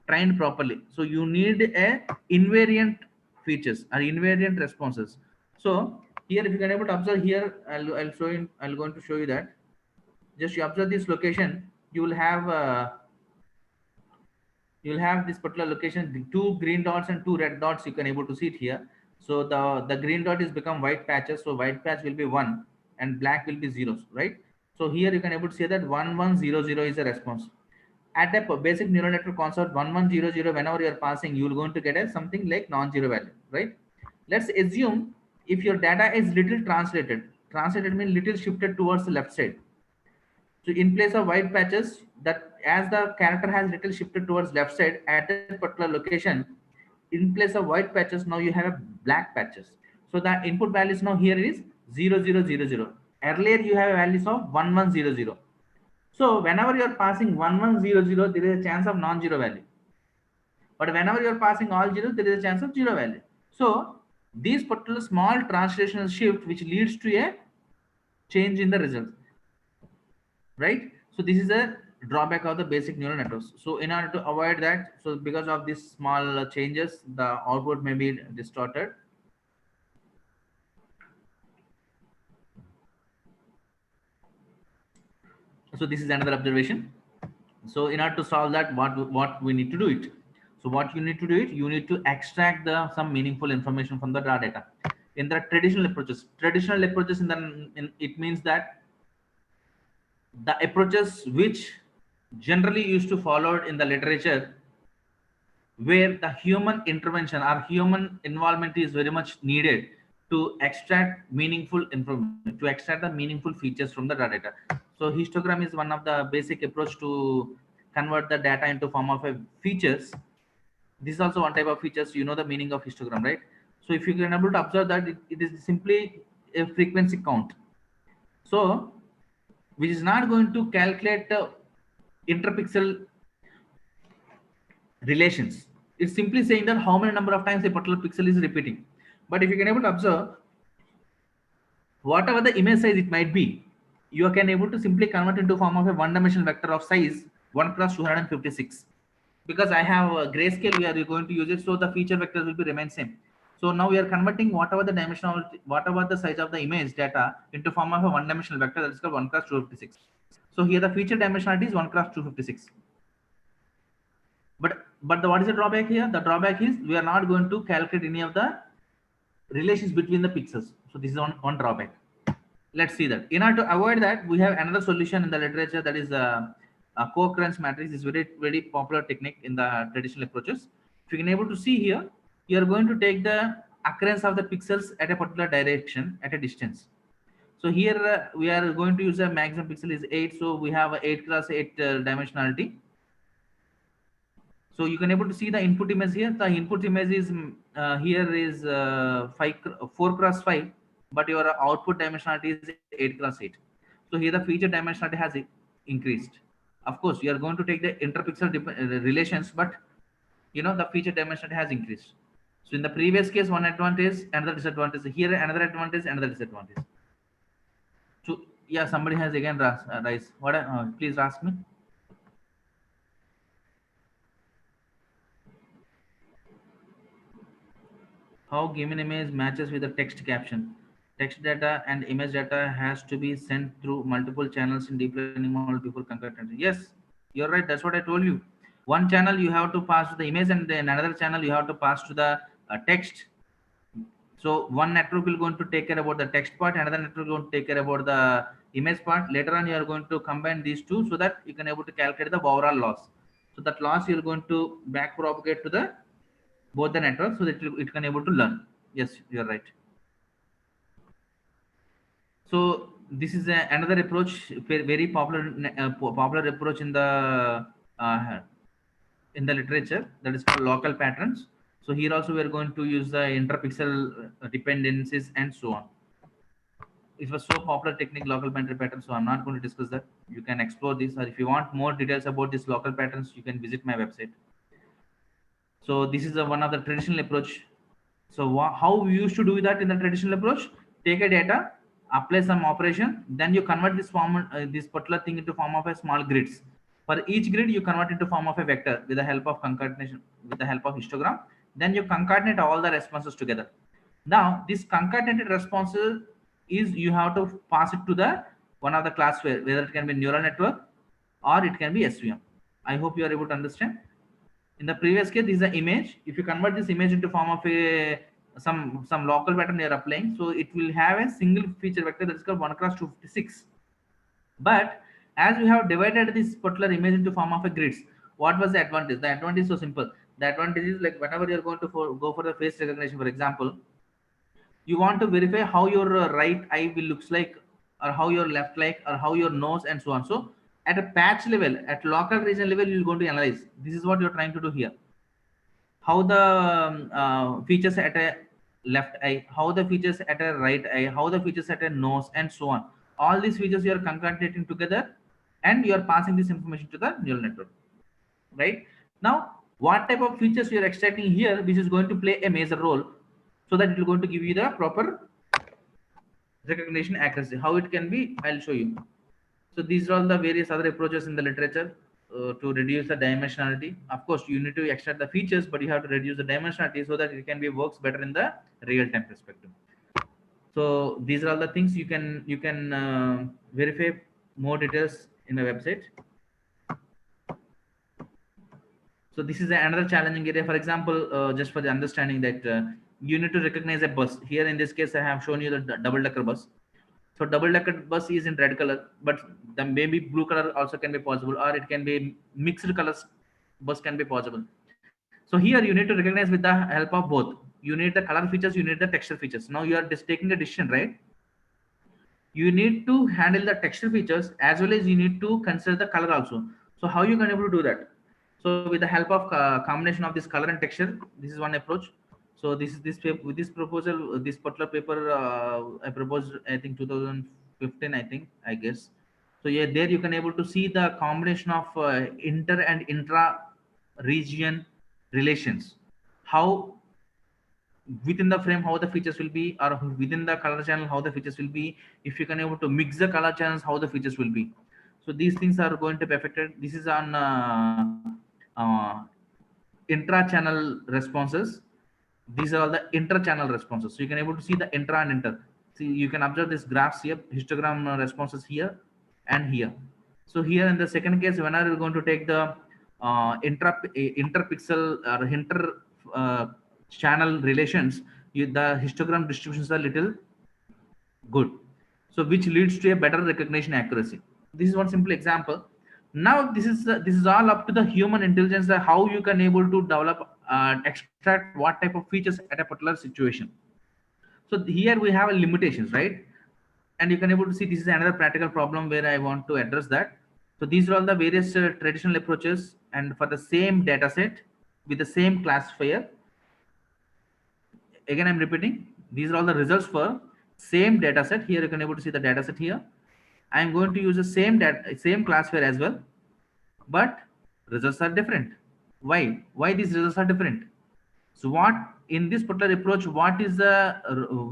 trained properly. So you need a invariant features or invariant responses. So here, if you can able to observe here, I'll show you. I'm going to show you that. Just you observe this location, you will have this particular location, the 2 green dots and 2 red dots. You can able to see it here. So the green dot is become white patches. So white patch will be 1 and black will be zeros, right? So here you can able to say that 1100 is a response. At the basic neural network concept, 1100, whenever you are passing, you will going to get a something like non-zero value, right? Let's assume if your data is little translated means little shifted towards the left side. So in place of white patches, that as the character has little shifted towards left side at that particular location, in place of white patches, now you have a black patches. So the input values now here is 0000. Earlier you have values of 1100. So whenever you are passing 1100, there is a chance of non-zero value. But whenever you are passing all zeros, there is a chance of zero value. So these particular small translational shift which leads to a change in the result, right? So this is a drawback of the basic neural networks. So in order to avoid that, so because of these small changes, the output may be distorted. So this is another observation. So in order to solve that, what we need to do it. So what you need to do it, you need to extract the some meaningful information from the raw data. In the traditional approaches, it means that the approaches which generally used to followed in the literature, where the human intervention or human involvement is very much needed to extract meaningful information, to extract the meaningful features from the data. So histogram is one of the basic approach to convert the data into form of a features. This is also one type of features. You know the meaning of histogram, right? So if you can able to observe that it is simply a frequency count. So which is not going to calculate the interpixel relations. It's simply saying that how many number of times a particular pixel is repeating. But if you can able to observe whatever the image size it might be, you can able to simply convert into form of a one-dimensional vector of size 1 cross 256. Because I have a grayscale, we are going to use it, so the feature vectors will be remain same. So now we are converting whatever the dimensional, whatever the size of the image data into form of a one-dimensional vector, that is called 1 cross 256. So here the feature dimensionality is 1 cross 256. But what is the drawback here? The drawback is we are not going to calculate any of the relations between the pixels. So this is one drawback. Let's see that. In order to avoid that, we have another solution in the literature, that is a co-occurrence matrix. Is very popular technique in the traditional approaches. If you can able to see here, you are going to take the occurrence of the pixels at a particular direction at a distance. So here we are going to use a maximum pixel is 8. So we have a 8 cross 8 dimensionality. So you can able to see the input image here. The input image is here is 4 cross 5, but your output dimensionality is 8 cross 8. So here the feature dimensionality has increased. Of course, you are going to take the interpixel relations, but you know the feature dimensionality has increased. So in the previous case, one advantage, another disadvantage. Here another advantage, another disadvantage. So yeah, somebody has again raised. What? Please ask me. How given image matches with the text caption. Text data and image data has to be sent through multiple channels in deep learning model before concurrently. Yes, you're right. That's what I told you. One channel you have to pass to the image, and then another channel you have to pass to the text. So one network will going to take care about the text part, another network will going to take care about the image part. Later on, you are going to combine these two so that you can able to calculate the overall loss. So that loss you're going to back propagate to the both the networks so that it can able to learn. Yes, you're right. So this is another approach, very popular approach uh, in the literature, that is called local patterns. So here also we are going to use the interpixel dependencies and so on. It was so popular technique, local boundary pattern, so I'm not going to discuss that. You can explore this, or if you want more details about this local patterns, you can visit my website. So this is one of the traditional approach. So how we used to do that in the traditional approach? Take a data, apply some operation, then you convert this form, this particular thing into form of a small grids. For each grid, you convert into form of a vector with the help of concatenation, with the help of histogram. Then you concatenate all the responses together. Now, this concatenated responses is you have to pass it to the one of the class, whether it can be neural network or it can be SVM. I hope you are able to understand. In the previous case, this is an image. If you convert this image into form of a some local pattern you are applying, so it will have a single feature vector that is called 1 cross 256. But as we have divided this particular image into form of a grids, what was the advantage? The advantage is so simple. The advantage is like whenever you are going to go for the face recognition, for example, you want to verify how your right eye will looks like, or how your left like, or how your nose and so on. So at a patch level, at local region level, you're going to analyze. This is what you're trying to do here. How the features at a left eye, how the features at a right eye, how the features at a nose, and so on. All these features you are concatenating together, and you are passing this information to the neural network. Right now, what type of features you are extracting here, which is going to play a major role, so that it will going to give you the proper recognition accuracy. How it can be, I'll show you. So these are all the various other approaches in the literature to reduce the dimensionality. Of course, you need to extract the features, but you have to reduce the dimensionality so that it can be works better in the real time perspective. So these are all the things you can verify more details in my website. So this is another challenging area. For example, just for the understanding that you need to recognize a bus. Here in this case, I have shown you the double-decker bus. So double-decker bus is in red color, but the maybe blue color also can be possible, or it can be mixed colors. Bus can be possible. So here you need to recognize with the help of both. You need the color features, you need the texture features. Now you are just taking a decision, right? You need to handle the texture features as well as you need to consider the color also. So how you can able to do that? So with the help of combination of this color and texture, this is one approach. So this is with this proposal, this particular paper I proposed, I think 2015, I guess. So yeah, there you can able to see the combination of inter and intra region relations. How within the frame how the features will be, or within the color channel how the features will be. If you can able to mix the color channels, how the features will be. So these things are going to be affected. This is on uh, intra channel responses. These are all the inter channel responses. So you can able to see the intra and inter. See, you can observe this graphs here, histogram responses here and here. So here in the second case, when are you going to take the interpixel or inter channel relations, the histogram distributions are little good. So which leads to a better recognition accuracy. This is one simple example. Now this is all up to the human intelligence, that how you can able to develop extract what type of features at a particular situation. So here we have limitations, right? And you can able to see this is another practical problem where I want to address that. So these are all the various traditional approaches, and for the same data set with the same classifier. Again, I'm repeating, these are all the results for same data set. Here you can able to see the data set here. I'm going to use the same classifier as well, but results are different. Why these results are different? So what in this particular approach, what is the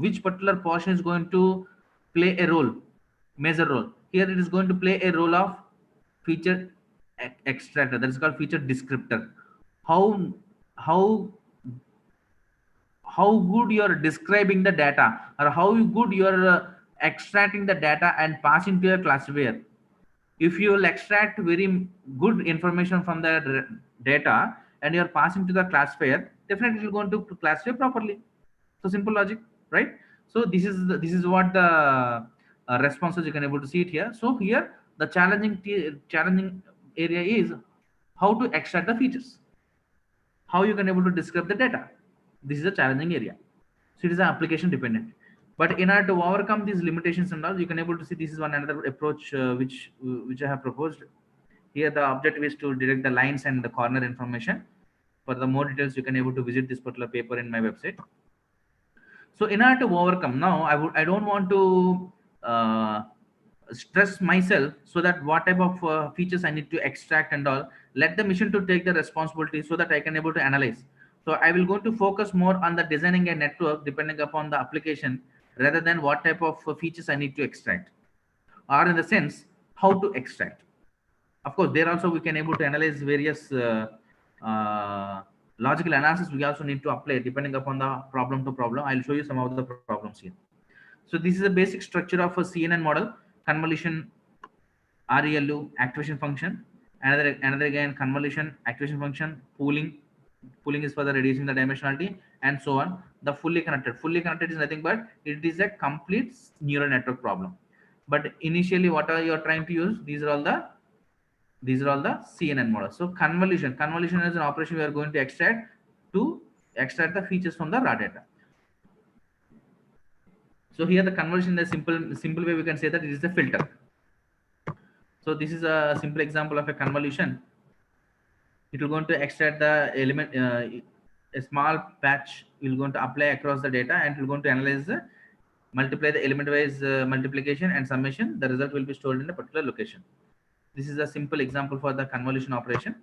which particular portion is going to play a role, major role? Here it is going to play a role of feature extractor, that is called feature descriptor. How how good you are describing the data, or how good you are extracting the data and passing to your classifier. If you will extract very good information from the data and you are passing to the classifier, definitely it will going to classify properly. So simple logic, right? So this is what the responses you can able to see it here. So here the challenging area is how to extract the features, how you can able to describe the data. This is a challenging area. So it is an application dependent. But in order to overcome these limitations and all, you can able to see this is one another approach which I have proposed. Here the objective is to detect the lines and the corner information. For the more details, you can able to visit this particular paper in my website. So in order to overcome, now I don't want to stress myself, so that what type of features I need to extract and all, let the machine to take the responsibility so that I can able to analyze. So I will going to focus more on the designing a network depending upon the application, rather than what type of features I need to extract, or in the sense how to extract. Of course, there also we can able to analyze various uh, logical analysis we also need to apply depending upon the problem to problem. I'll show you some of the problems here. So this is a basic structure of a CNN model: convolution, ReLU, activation function, another again convolution, activation function, pooling is for the reducing the dimensionality, and so on. The fully connected is nothing but it is a complete neural network problem. But initially what are you are trying to use? These are all the CNN models. So convolution is an operation we are going to extract the features from the raw data. So here the convolution, the simple way we can say that it is a filter. So this is a simple example of a convolution. It will going to extract the element, a small patch will going to apply across the data, and it will going to analyze multiply the element wise multiplication and summation. The result will be stored in a particular location. This is a simple example for the convolution operation.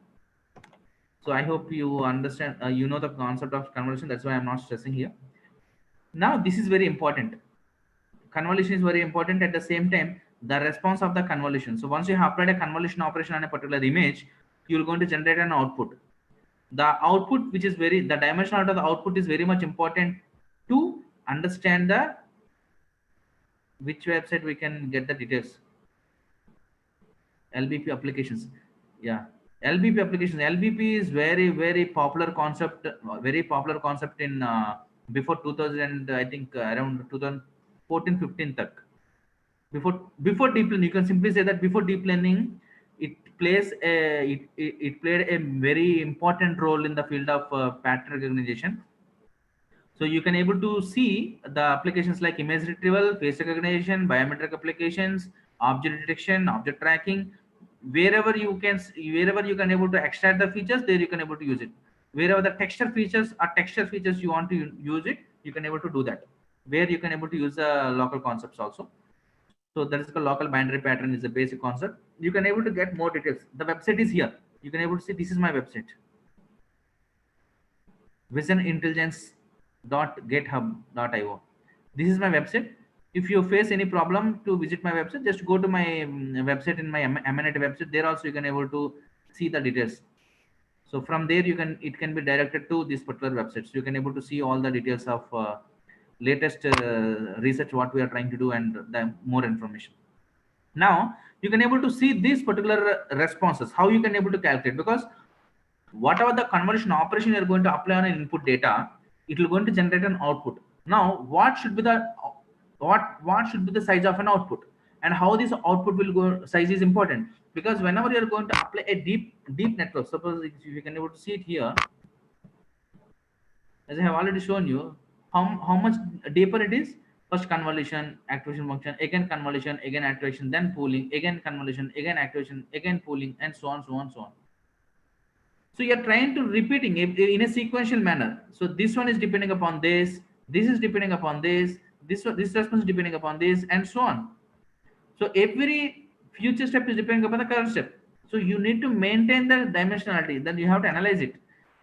So I hope you understand, you know the concept of convolution. That's why I'm not stressing here. Now this is very important. Convolution is very important. At the same time, the response of the convolution. So once you have applied a convolution operation on a particular image, you're going to generate an output. The output, which is the dimensionality of the output is very much important to understand the which website we can get the details. LBP applications. Yeah. LBP applications. LBP is very popular concept, in before 2000, I think around 2014-15 tak. Before deep learning, you can simply say that before deep learning, it played a very important role in the field of pattern recognition. So you can able to see the applications like image retrieval, face recognition, biometric applications, object detection, object tracking. Wherever you can able to extract the features, there you can able to use it. Wherever the texture features you want to use it, you can able to do that. Where you can able to use the local concepts also. So that is the local binary pattern is a basic concept. You can able to get more details. The website is here. You can able to see this is my website. visionintelligence.github.io. This is my website. If you face any problem to visit my website, just go to my website in my Amenity website. There also you can able to see the details. So from there it can be directed to this particular website. So you can able to see all the details of latest research what we are trying to do and the more information. Now you can able to see these particular responses, how you can able to calculate, because whatever the convolution operation you are going to apply on an input data, it will going to generate an output. Now what should be the size of an output, and how this output will go size is important, because whenever you are going to apply a deep network, suppose if you can able to see it here, as I have already shown you how much deeper it is. First convolution, activation function, again convolution, again activation, then pooling, again convolution, again activation, again pooling, and so on. So you are trying to repeating it in a sequential manner. So this one is depending upon this is depending upon this response is depending upon this, and so on. So every future step is depending upon the current step. So you need to maintain the dimensionality. Then you have to analyze it.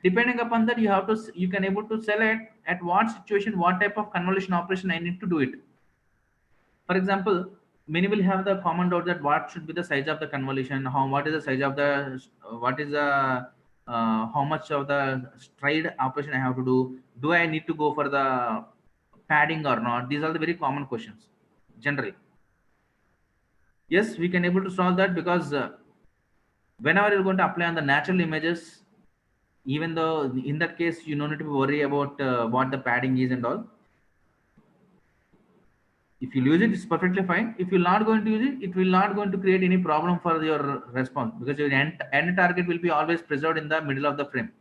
Depending upon that, you can able to select at what situation, what type of convolution operation I need to do it. For example, many will have the common doubt that what should be the size of the convolution, what is the size of the how much of the stride operation I have to do I need to go for the padding or not? These are the very common questions generally. Yes, we can able to solve that, because whenever you're going to apply on the natural images, even though in that case you don't need to worry about what the padding is and all. If you use it, it's perfectly fine. If you're not going to use it, it will not going to create any problem for your response, because your end target will be always preserved in the middle of the frame.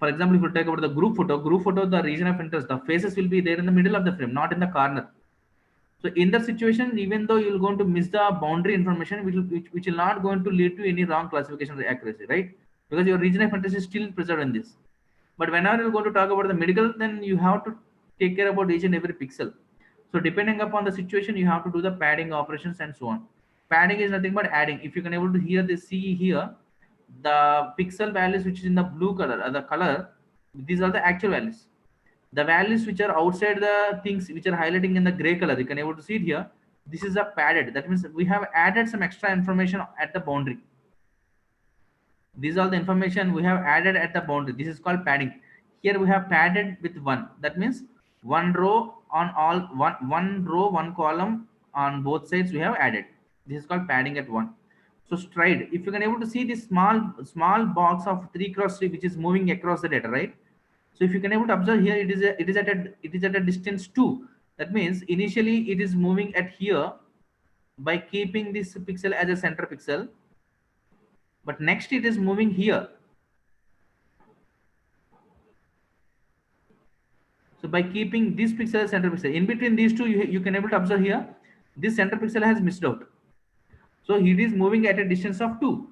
For example, if you take about the group photo, the region of interest, the faces will be there in the middle of the frame, not in the corner. So in that situation, even though you're going to miss the boundary information, which will not going to lead to any wrong classification accuracy, right? Because your region of interest is still preserved in this. But whenever you're going to talk about the medical, then you have to take care about each and every pixel. So depending upon the situation, you have to do the padding operations and so on. Padding is nothing but adding. If you can able to see here, the pixel values which is in the blue color, the color, these are the actual values. The values which are outside the things which are highlighting in the gray color, you can able to see it here. This is a padded. That means we have added some extra information at the boundary. These are the information we have added at the boundary. This is called padding. Here we have padded with 1. That means one row on all one row, one column on both sides we have added. This is called padding at 1. So stride, if you can able to see this small box of 3x3 which is moving across the data, right? So if you can able to observe here, it is at a distance 2. That means initially it is moving at here by keeping this pixel as a center pixel, but next it is moving here. So by keeping this pixel as center pixel, in between these two, you can able to observe here, this center pixel has missed out. So it is moving at a distance of 2.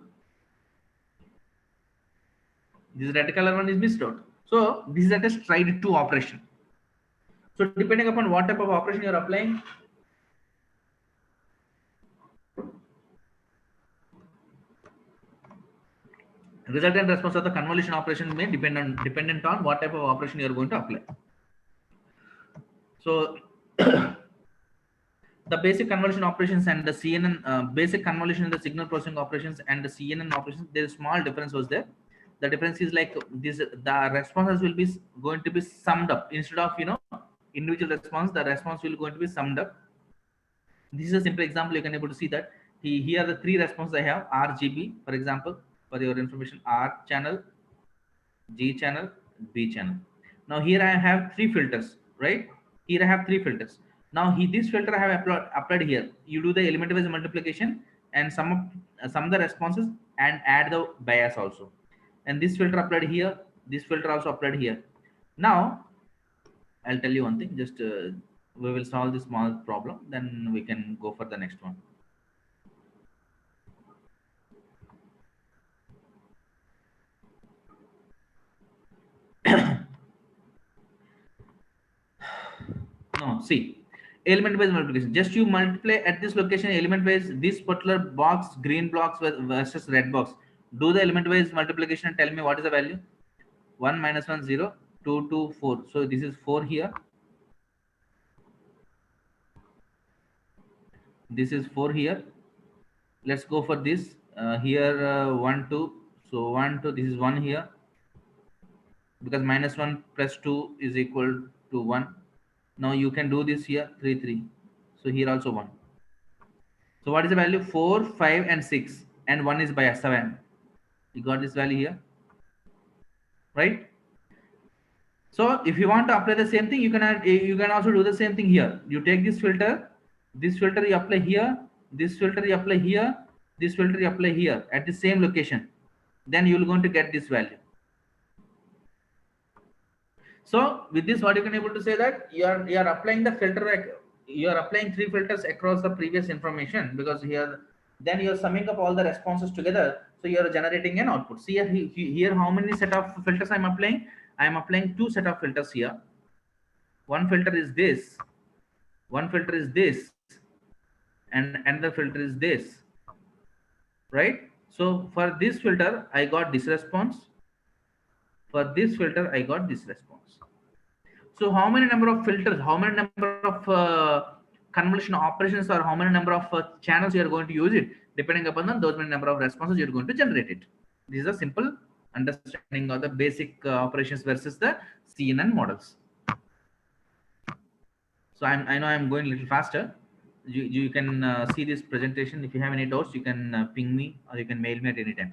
This red color one is missed out. So this is at a stride 2 operation. So depending upon what type of operation you are applying, resultant response of the convolution operation may dependent on what type of operation you are going to apply. So the basic convolution operations and the CNN, basic convolution and the signal processing operations and the CNN operations, there is small difference was there. The difference is like this: the responses will be going to be summed up instead of individual response. The response will going to be summed up. This is a simple example. You can able to see that here are the three responses I have: RGB, for example, for your information, R channel, G channel, B channel. Now here I have three filters, right? Here I have three filters. Now this filter I have applied here. You do the element wise multiplication and sum of the responses and add the bias also. And this filter applied here. This filter also applied here. Now I'll tell you one thing. Just we will solve this small problem. Then we can go for the next one. No, see, element based multiplication. Just you multiply at this location element based this particular box, green blocks versus red box. Do the element based multiplication and tell me what is the value. 1 minus 1 0, 2 2 4. So this is 4 here. This is 4 here. Let's go for this. Here 1 2. So 1 2. This is 1 here. Because minus 1 plus 2 is equal to 1. Now you can do this here 3 3. So here also 1. So what is the value? 4 5 and 6, and 1 is by 7. You got this value here, right? So if you want to apply the same thing, you can also do the same thing here. You take this filter you apply here, this filter you apply here, this filter you apply here at the same location. Then you will going to get this value. So with this, what you can able to say that you are applying the filter, you are applying three filters across the previous information, because here then you are summing up all the responses together. So you are generating an output. See here how many set of filters I am applying? I am applying two set of filters here. One filter is this, one filter is this, and another filter is this, right? So for this filter I got this response, for this filter I got this response. So how many number of filters, how many number of convolution operations, or how many number of channels you are going to use it, depending upon those many number of responses you are going to generate it. This is a simple understanding of the basic operations versus the CNN models. So I know I'm going a little faster. You can see this presentation. If you have any doubts, you can ping me, or you can mail me at any time.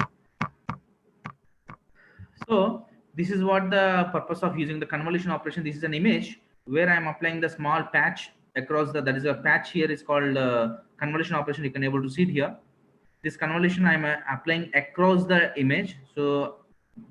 So this is what the purpose of using the convolution operation. This is an image where I'm applying the small patch across the, that is a patch here is called convolution operation. You can able to see it here. This convolution I'm applying across the image. So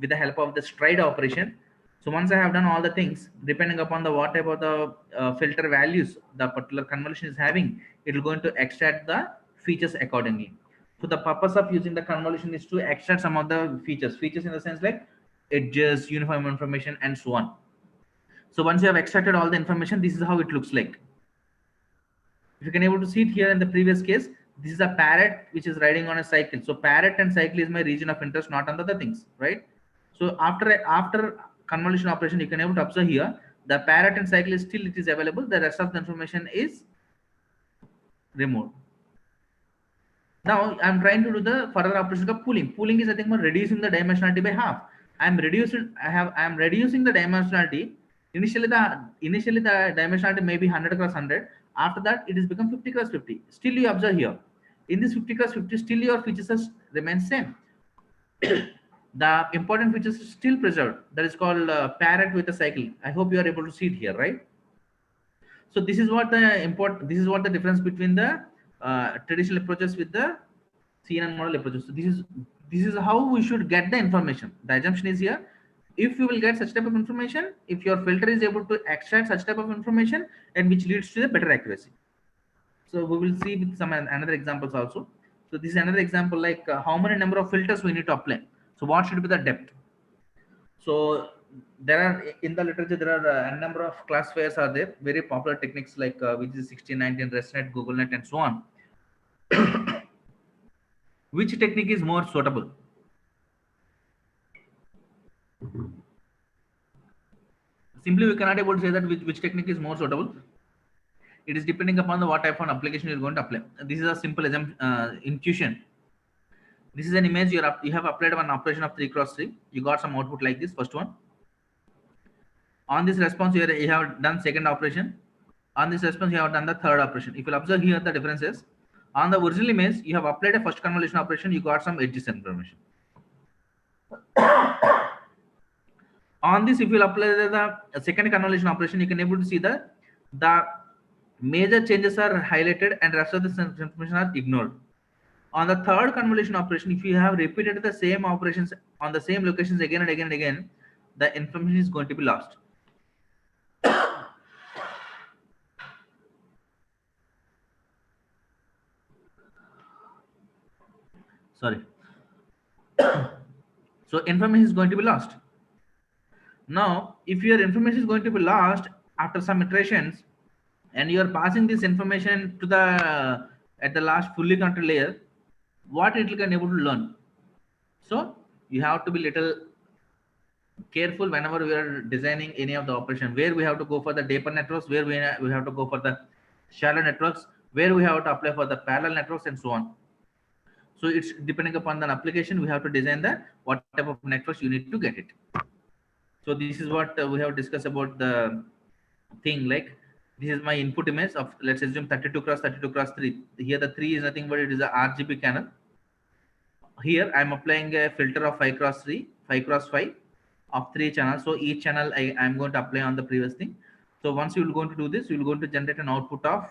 with the help of the stride operation. So once I have done all the things, depending upon the what type of the filter values the particular convolution is having, it will going to extract the features accordingly. So the purpose of using the convolution is to extract some of the features in the sense like edges, uniform information, and so on. So once you have extracted all the information, this is how it looks like. If you can able to see it here in the previous case, this is a parrot which is riding on a cycle. So parrot and cycle is my region of interest, not on the other things, right? So after convolution operation, you can able to observe here the parrot and cycle is still it is available. The rest of the information is removed. Now I'm trying to do the further operation of pooling. Pooling is nothing but reducing the dimensionality by half. I am reducing the dimensionality. Initially the dimensionality may be 100 cross 100. After that it is become 50 cross 50. Still you observe here. In this 50 cross 50, still your features remain same. The important features is still preserved. That is called parrot with a cycle. I hope you are able to see it here, right? So this is what the difference between the traditional approaches with the CNN model approaches. So this is how we should get the information. The assumption is here: if you will get such type of information, if your filter is able to extract such type of information, and which leads to the better accuracy. So we will see with some another examples also. So this is another example, like how many number of filters we need to apply. So what should be the depth? So there are in the literature there are a number of classifiers are there, very popular techniques like which is 1619, ResNet, GoogleNet, and so on. Which technique is more suitable? Simply we cannot able to say that which technique is more suitable. It is depending upon the what type of application you're going to apply. This is a simple intuition. This is an image you have applied one operation of 3 cross 3. You got some output like this, first one. On this response, you have done second operation. On this response, you have done the third operation. If you observe here, the difference is on the original image, you have applied a first convolution operation, you got some edges information. On this, if you apply the second convolution operation, you can able to see the major changes are highlighted and rest of the information are ignored. On the third convolution operation, if you have repeated the same operations on the same locations again and again and again, the information is going to be lost. Sorry. So information is going to be lost. Now, if your information is going to be lost after some iterations, and you are passing this information to the at the last fully counted layer, what it can able to learn. So you have to be little careful whenever we are designing any of the operation, where we have to go for the deeper networks, where we have to go for the shallow networks, where we have to apply for the parallel networks, and so on. So it's depending upon the application, we have to design the what type of networks you need to get it. So this is what we have discussed about the thing. Like, this is my input image of, let's assume 32 cross 32 cross 3. Here the 3 is nothing but it is a RGB channel. Here I'm applying a filter of 5 cross 3, 5 cross 5 of 3 channels. So each channel I'm going to apply on the previous thing. So once you will going to do this, you will going to generate an output of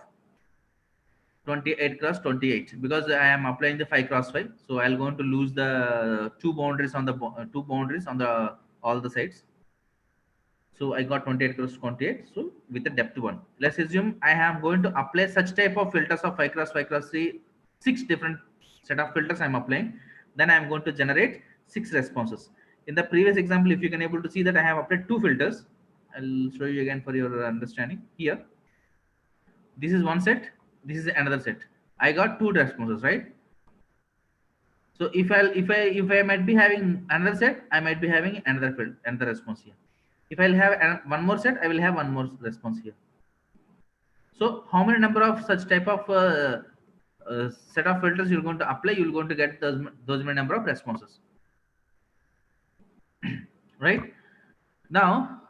28 cross 28, because I am applying the 5 cross 5. So I'll going to lose the two boundaries on the all the sides. So I got 28 cross 28. So with the depth 1, let's assume I am going to apply such type of filters of 5 cross 5 cross 3, 6 different set of filters I'm applying. Then I'm going to generate 6 responses. In the previous example, if you can able to see that I have applied 2 filters, I'll show you again for your understanding. Here, this is one set, this is another set. I got 2 responses, right? So if I might be having another set, I might be having another response here. If I'll have one more set, I will have one more response here. So how many number of such type of set of filters you're going to apply, you're going to get those many number of responses. Right now,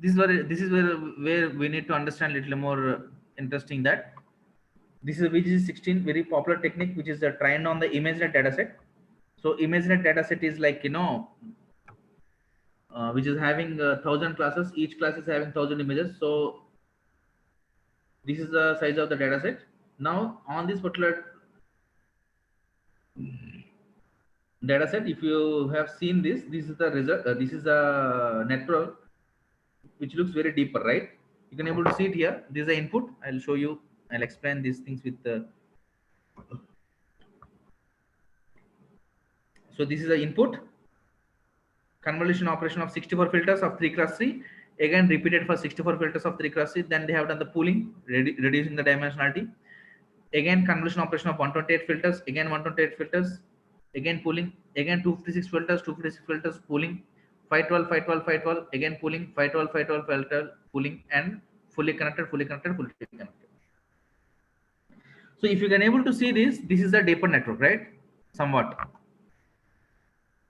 this is where we need to understand a little more interesting, that this is which is 16 very popular technique, which is trained on the ImageNet dataset. So ImageNet dataset is like, which is having 1000 classes. Each class is having 1000 images. So this is the size of the dataset. Now on this particular dataset, if you have seen this is the result. This is a network which looks very deeper, right? You can able to see it here. This is the input. I'll show you. I'll explain these things with the. So this is the input. Convolution operation of 64 filters of 3 cross 3. Again repeated for 64 filters of 3 cross 3. Then they have done the pooling, reducing the dimensionality. Again convolution operation of 128 filters. Again 128 filters. Again pooling. Again 256 filters. 256 filters pooling. 512, 512, 512. Again pooling. 512, 512, 512 pooling, and fully connected, fully connected, fully connected. So if you can able to see this is a deeper network, right? Somewhat.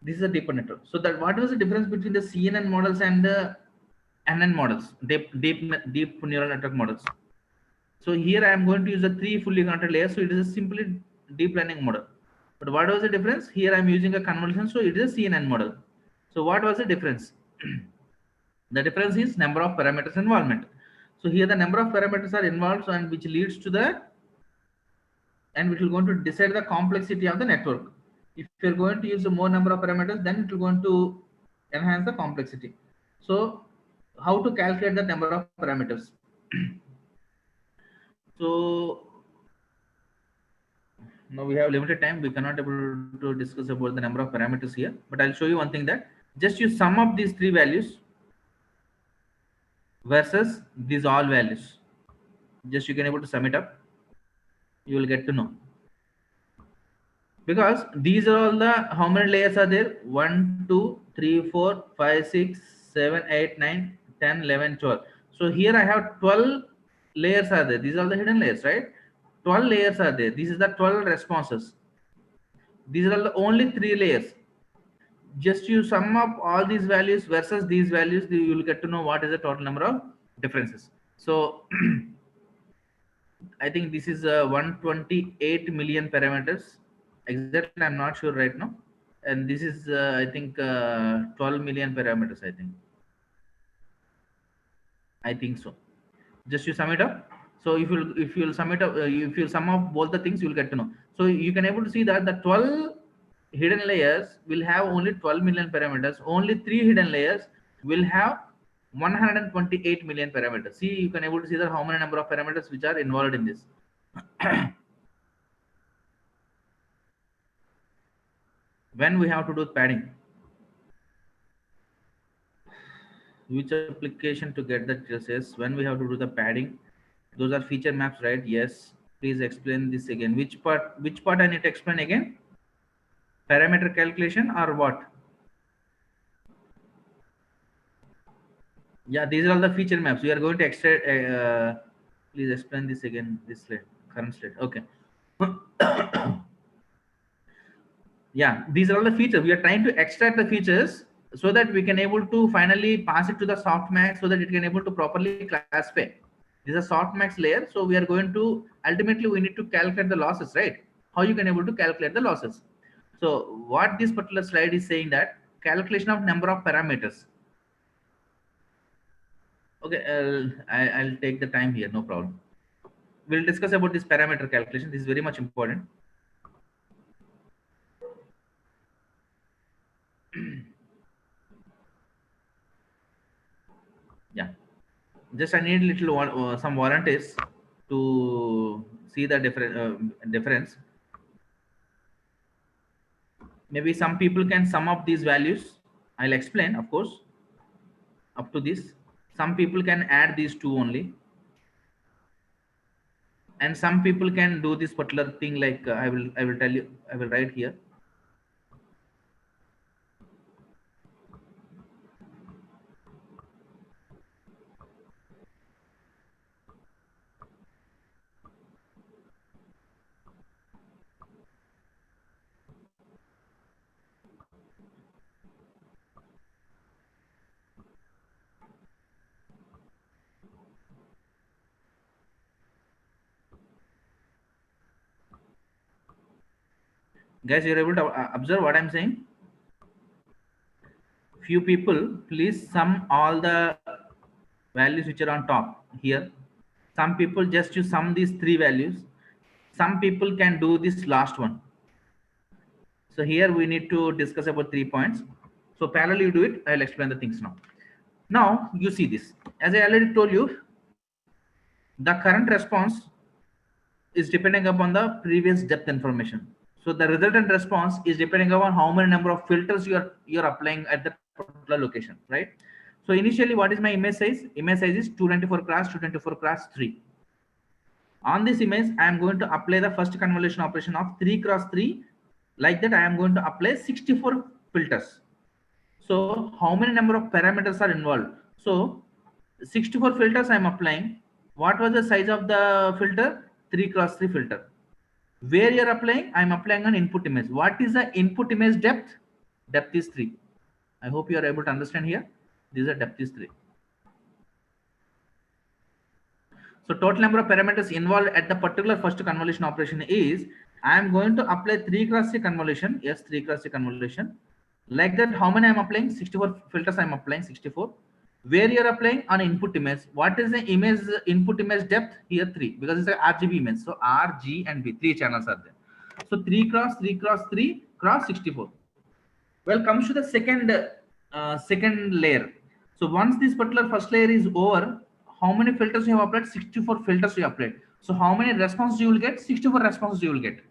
This is a deeper network. So that what was the difference between the CNN models and the NN models, deep neural network models? So here I am going to use the 3 fully connected layers. So it is a simply deep learning model. But what was the difference? Here I am using a convolution. So it is a CNN model. So what was the difference? The difference is number of parameters involvement. So here the number of parameters are involved, and which leads to the, and which will going to decide the complexity of the network. If you're going to use a more number of parameters, then it will going to enhance the complexity. So how to calculate the number of parameters? So now we have limited time. We cannot able to discuss about the number of parameters here, but I'll show you one thing, that just you sum up these 3 values versus these all values. Just you can able to sum it up. You will get to know. Because these are all the, how many layers are there? 1, 2, 3, 4, 5, 6, 7, 8, 9, 10, 11, 12. So here I have 12 layers are there. These are the hidden layers, right? 12 layers are there. This is the 12 responses. These are the only 3 layers. Just you sum up all these values versus these values, you will get to know what is the total number of differences. So I think this is 128 million parameters. Exactly, I'm not sure right now. And this is I think 12 million parameters. I think so. Just you sum it up. So if you'll sum it up, if you sum up both the things, you'll get to know. So you can able to see that the 12 hidden layers will have only 12 million parameters. Only 3 hidden layers will have 128 million parameters. See, you can able to see that how many number of parameters which are involved in this. When we have to do padding, which application to get the traces, when we have to do the padding, those are feature maps, right? Yes, please explain this again. Which part I need to explain again? Parameter calculation or what? Yeah, these are all the feature maps we are going to extract. Please explain this again. This slide, current slide. Okay. Yeah, these are all the features we are trying to extract the features so that we can able to finally pass it to the softmax so that it can able to properly classify. This is a softmax layer, so we are going to ultimately we need to calculate the losses, right? How you can able to calculate the losses. So what this particular slide is saying, that calculation of number of parameters. Okay, I'll take the time here, no problem. We'll discuss about this parameter calculation. This is very much important. Yeah, just I need little some volunteers to see the difference. Maybe some people can sum up these values. I'll explain, of course, up to this. Some people can add these two only, and some people can do this particular thing like I will tell you. I will write here. Guys, you're able to observe what I'm saying? Few people, please sum all the values which are on top here. Some people just to sum these 3 values. Some people can do this last one. So here we need to discuss about 3 points. So parallel you do it, I'll explain the things now. Now you see this. As I already told you, the current response is depending upon the previous depth information. So the resultant response is depending upon how many number of filters you're applying at that particular location, right? So initially, what is my image size? Image size is 224 cross 224 cross 3. On this image, I am going to apply the first convolution operation of 3 cross 3. Like that, I am going to apply 64 filters. So how many number of parameters are involved? So 64 filters I am applying. What was the size of the filter? 3 cross 3 filter. Where you are applying? I am applying an input image. What is the input image depth? Depth is 3. I hope you are able to understand here. This is a depth is 3. So total number of parameters involved at the particular first convolution operation is, I am going to apply 3 cross 3 convolution. Yes, 3 cross 3 convolution. Like that, how many I am applying? 64 filters I am applying, 64. Where you are applying on input image. What is the image input image depth? Here 3, because it's an RGB image. So R, G and B, 3 channels are there. So 3 cross 3 cross 3 cross 64. Well, comes to the second layer. So once this particular first layer is over, how many filters you have applied? 64 filters you applied. So how many responses you will get? 64 responses you will get.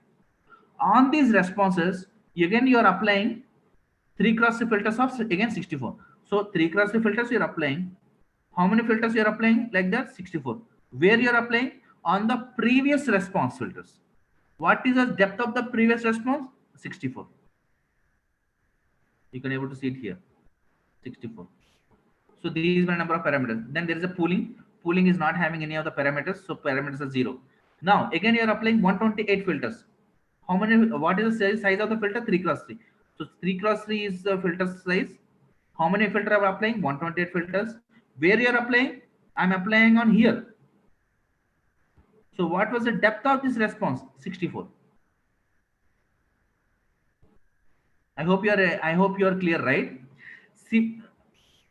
On these responses, again you are applying 3 cross 3 filters of again 64. So 3 cross 3 filters you are applying. How many filters you are applying? Like that, 64. Where you are applying? On the previous response filters. What is the depth of the previous response? 64. You can able to see it here, 64. So these were number of parameters. Then there is a pooling. Pooling is not having any of the parameters, so parameters are 0. Now again you are applying 128 filters. How many? What is the size of the filter? 3 cross 3. So 3 cross 3 is the filter size. How many filter are applying? 128 filters. Where you are applying? I'm applying on here. So what was the depth of this response? 64. I hope you are clear, right? See,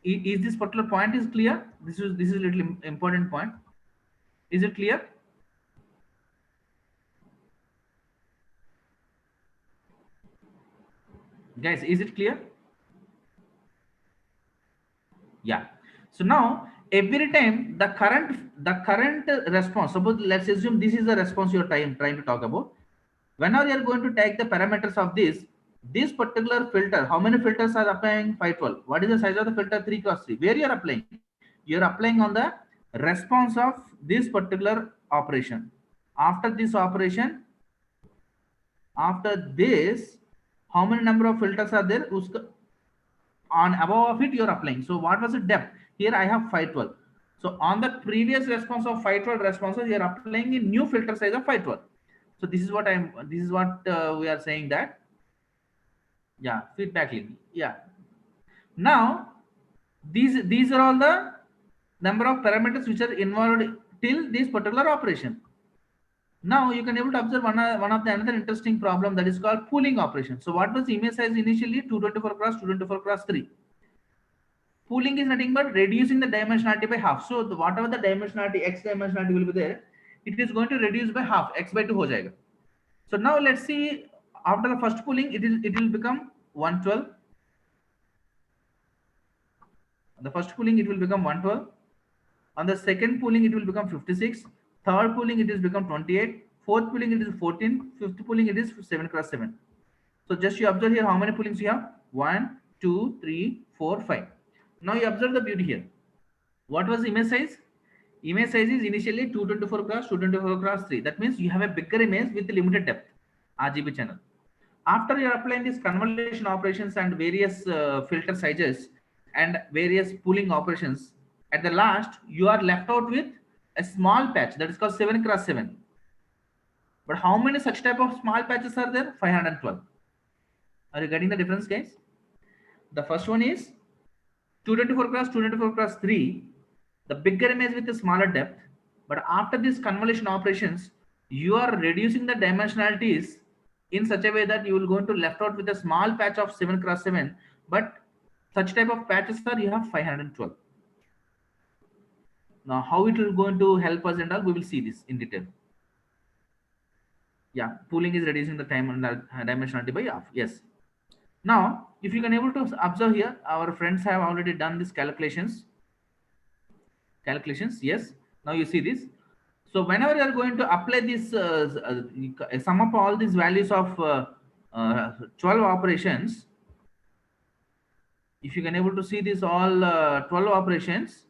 is this particular point is clear? This is a little important point. Is it clear? Guys, is it clear? Yeah. So now every time the current response, suppose let's assume this is the response you're trying to talk about. Whenever you're going to take the parameters of this particular filter, how many filters are applying? 512. What is the size of the filter? 3 cross 3. Where you're applying? You're applying on the response of this particular operation. After this operation, after this, how many number of filters are there? On above of it you're applying. So what was the depth? Here I have 512. So on the previous response of 512 responses, you're applying a new filter size of 512. So this is what we are saying that. Yeah, feedback link. Yeah. Now these are all the number of parameters which are involved till this particular operation. Now you can able to observe one of the another interesting problem, that is called pooling operation. So what was the image size initially? 224 cross 224 cross 3. Pooling is nothing but reducing the dimensionality by half. So whatever the dimensionality, x dimensionality will be there, it is going to reduce by half, x by 2 ho jayega. So now let's see, after the first pooling, it will become 112. The first pooling it will become 112. On the second pooling it will become 56. Third pooling it is become 28. Fourth pooling it is 14. Fifth pooling it is 7 cross 7. So just you observe here how many poolings you have? 1, 2, 3, 4, 5. Now you observe the beauty here. What was the image size? Image size is initially 224 cross 224 cross 3. That means you have a bigger image with limited depth, RGB channel. After you are applying these convolution operations and various filter sizes and various pooling operations, at the last you are left out with a small patch that is called 7 cross 7. But how many such type of small patches are there? 512. Are you getting the difference, guys? The first one is 224 cross 3, the bigger image with a smaller depth. But after these convolution operations, you are reducing the dimensionalities in such a way that you will going to left out with a small patch of 7 cross 7. But such type of patches are you have 512. Now how it will going to help us and all, we will see this in detail. Yeah, pooling is reducing the time and dimensionality by half. Yes. Now if you can able to observe here, our friends have already done these calculations. Yes. Now you see this. So whenever you are going to apply this sum up all these values of 12 operations, if you can able to see this all 12 operations,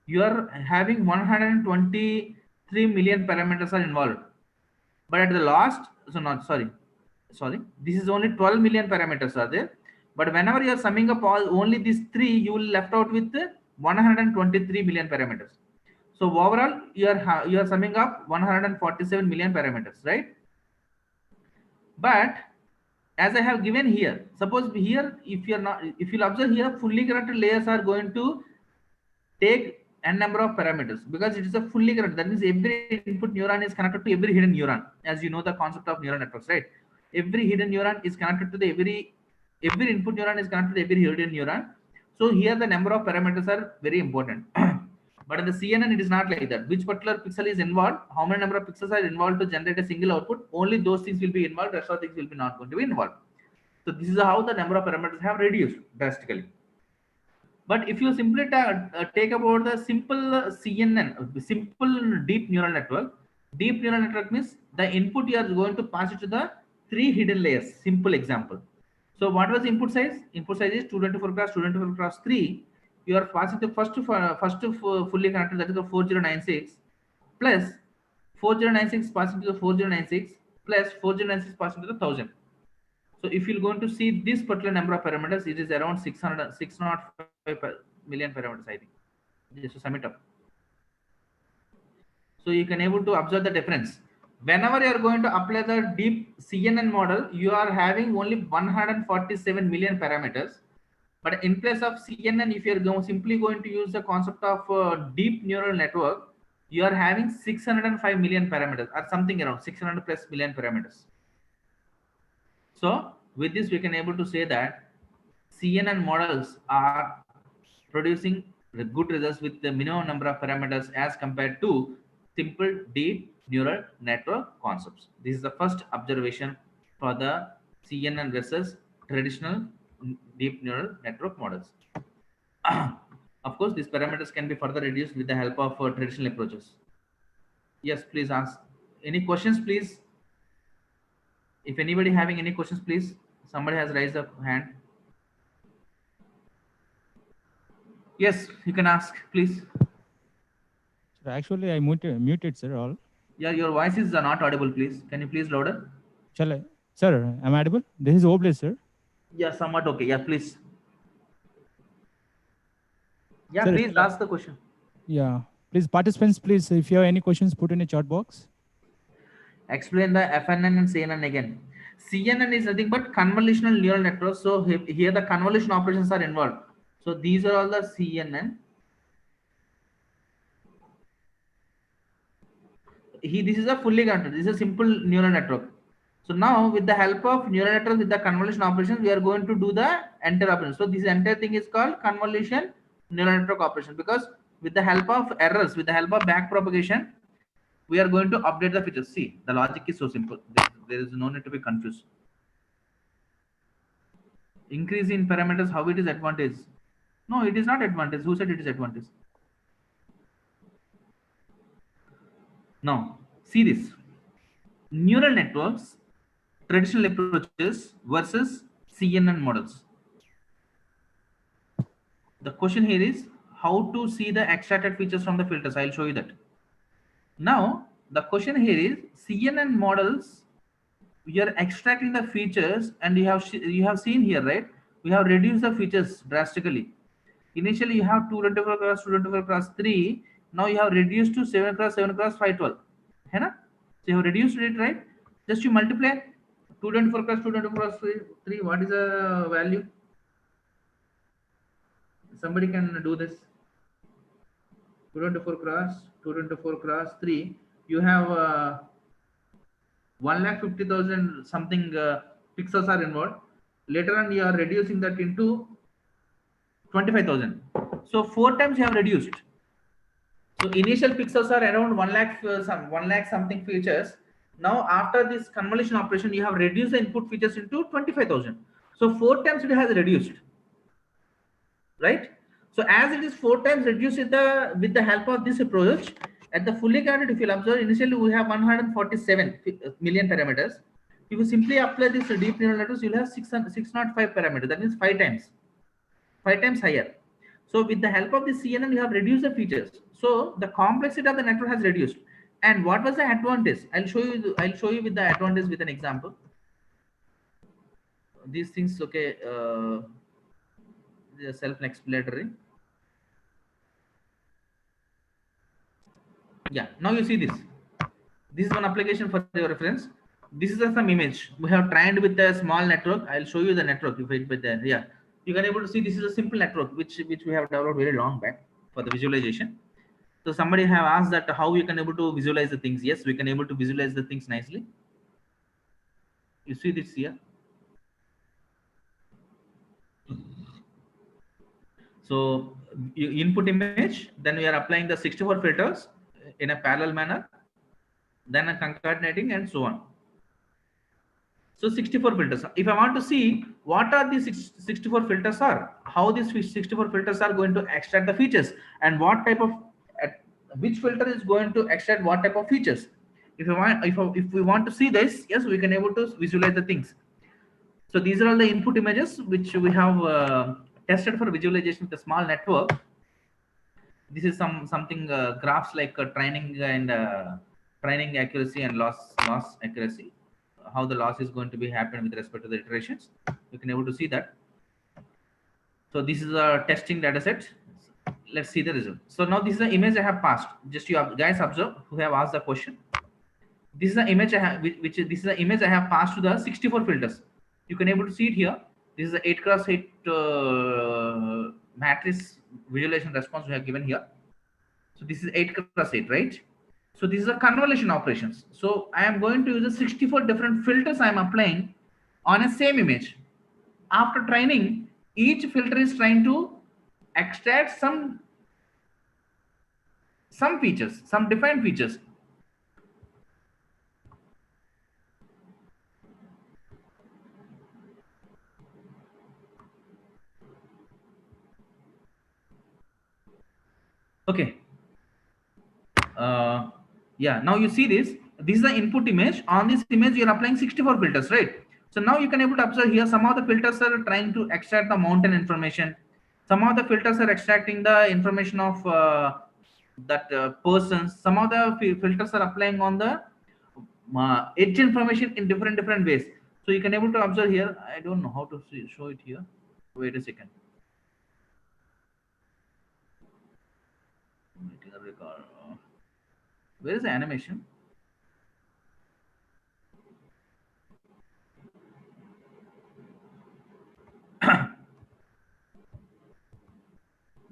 you are having 123 million parameters are involved. But at the last, sorry, this is only 12 million parameters are there. But whenever you are summing up only these 3, you will left out with 123 million parameters. So overall, you are summing up 147 million parameters, right? But as I have given here, suppose here, if you'll observe here, fully connected layers are going to take n number of parameters because it is a fully connected. That means every input neuron is connected to every hidden neuron. As you know the concept of neural networks, right? Every hidden neuron is connected to the every input neuron is connected to every hidden neuron. So here the number of parameters are very important. But in the CNN, it is not like that. Which particular pixel is involved, how many number of pixels are involved to generate a single output, only those things will be involved, rest of things will be not going to be involved. So this is how the number of parameters have reduced drastically. But if you simply take about the simple CNN, simple deep neural network means the input you are going to pass it to the 3 hidden layers. Simple example. So what was the input size? Input size is 224 cross 3. You are passing the first fully connected, that is the 4096 plus 4096 passing to the 4096 plus 4096 passing to the 1000. So if you're going to see this particular number of parameters, it is around 605 million parameters, I think. Just to sum it up. So you can able to observe the difference. Whenever you are going to apply the deep CNN model, you are having only 147 million parameters. But in place of CNN, if you are simply going to use the concept of deep neural network, you are having 605 million parameters, or something around 600 plus million parameters. So with this, we can able to say that CNN models are producing good results with the minimum number of parameters as compared to simple deep neural network concepts. This is the first observation for the CNN versus traditional deep neural network models. Of course, these parameters can be further reduced with the help of traditional approaches. Yes, please ask. Any questions, please? If anybody having any questions, please. Somebody has raised a hand. Yes, you can ask, please. Sir, actually, I muted, sir, all. Yeah, your voice is not audible, please. Can you please louder? Shall I? Sir, am I audible? This is Oble, sir. Yeah, somewhat okay. Yeah, please. Yeah, Sir, please ask the question. Yeah, please, participants, please, if you have any questions, put in a chat box. Explain the FNN and CNN again. CNN is nothing but convolutional neural networks. So here the convolution operations are involved. So these are all the CNN. This is a fully counted. This is a simple neural network. So now with the help of neural network with the convolution operations, we are going to do the entire operation. So this entire thing is called convolution neural network operation, because with the help of errors, with the help of back propagation, we are going to update the features. See, the logic is so simple. There is no need to be confused. Increase in parameters, how it is advantage? No, it is not advantage. Who said it is advantage? Now, see this. Neural networks, traditional approaches versus CNN models. The question here is how to see the extracted features from the filters. I'll show you that. Now, the question here is CNN models, we are extracting the features, and you have seen here, right? We have reduced the features drastically. Initially, you have 224 cross 224 cross 3. Now you have reduced to 7 cross 7 cross 512. So you have reduced it, right? Just you multiply 224 cross 224 cross 3. What is the value? Somebody can do this. 224 cross 3. You have 1,50,000 something pixels are involved. Later on, you are reducing that into 25,000. So 4 times you have reduced. So initial pixels are around 1 lakh something features. Now after this convolution operation, you have reduced the input features into 25,000. So 4 times it has reduced, right? So as it is 4 times reduced with the help of this approach, at the fully counted, if you observe, initially we have 147 million parameters. If you simply apply this deep neural networks, you'll have 605 parameters. That means 5 times higher. So with the help of the CNN, you have reduced the features. So the complexity of the network has reduced. And what was the advantage? I'll show you with the advantage with an example. These things, okay, they are self-explanatory. Yeah, now you see this. This is one application for your reference. This is some image we have trained with a small network. I'll show you the network if it with the, yeah. You can able to see this is a simple network which we have developed very long back for the visualization. So somebody have asked that how you can able to visualize the things. Yes, we can able to visualize the things nicely. You see this here. So you input image, then we are applying the 64 filters in a parallel manner, then a concatenating and so on. So 64 filters. If I want to see what are these 64 filters are, how these 64 filters are going to extract the features, and what type of which filter is going to extract what type of features. If we want to see this, yes, we can able to visualize the things. So these are all the input images which we have tested for visualization with a small network. This is something graphs like training and training accuracy and loss accuracy. How the loss is going to be happen with respect to the iterations. You can able to see that. So this is a testing data set. let's see the result. So now this is the image I have passed. Just you guys observe who have asked the question. This is the image I have, this is the image I have passed to the 64 filters. You can able to see it here. This is the 8x8 matrix visualization response we have given here. So this is 8x8, right? So this is a convolution operations. So I am going to use the 64 different filters I am applying on a same image. After training, each filter is trying to extract some features, some defined features. Okay. Yeah, now you see this. This is the input image. On this image, you are applying 64 filters, right? So now you can able to observe here, some of the filters are trying to extract the mountain information. Some of the filters are extracting the information of that persons. Some of the filters are applying on the edge information in different ways. So you can able to observe here. I don't know how to show it here. Wait a second. Where is the animation?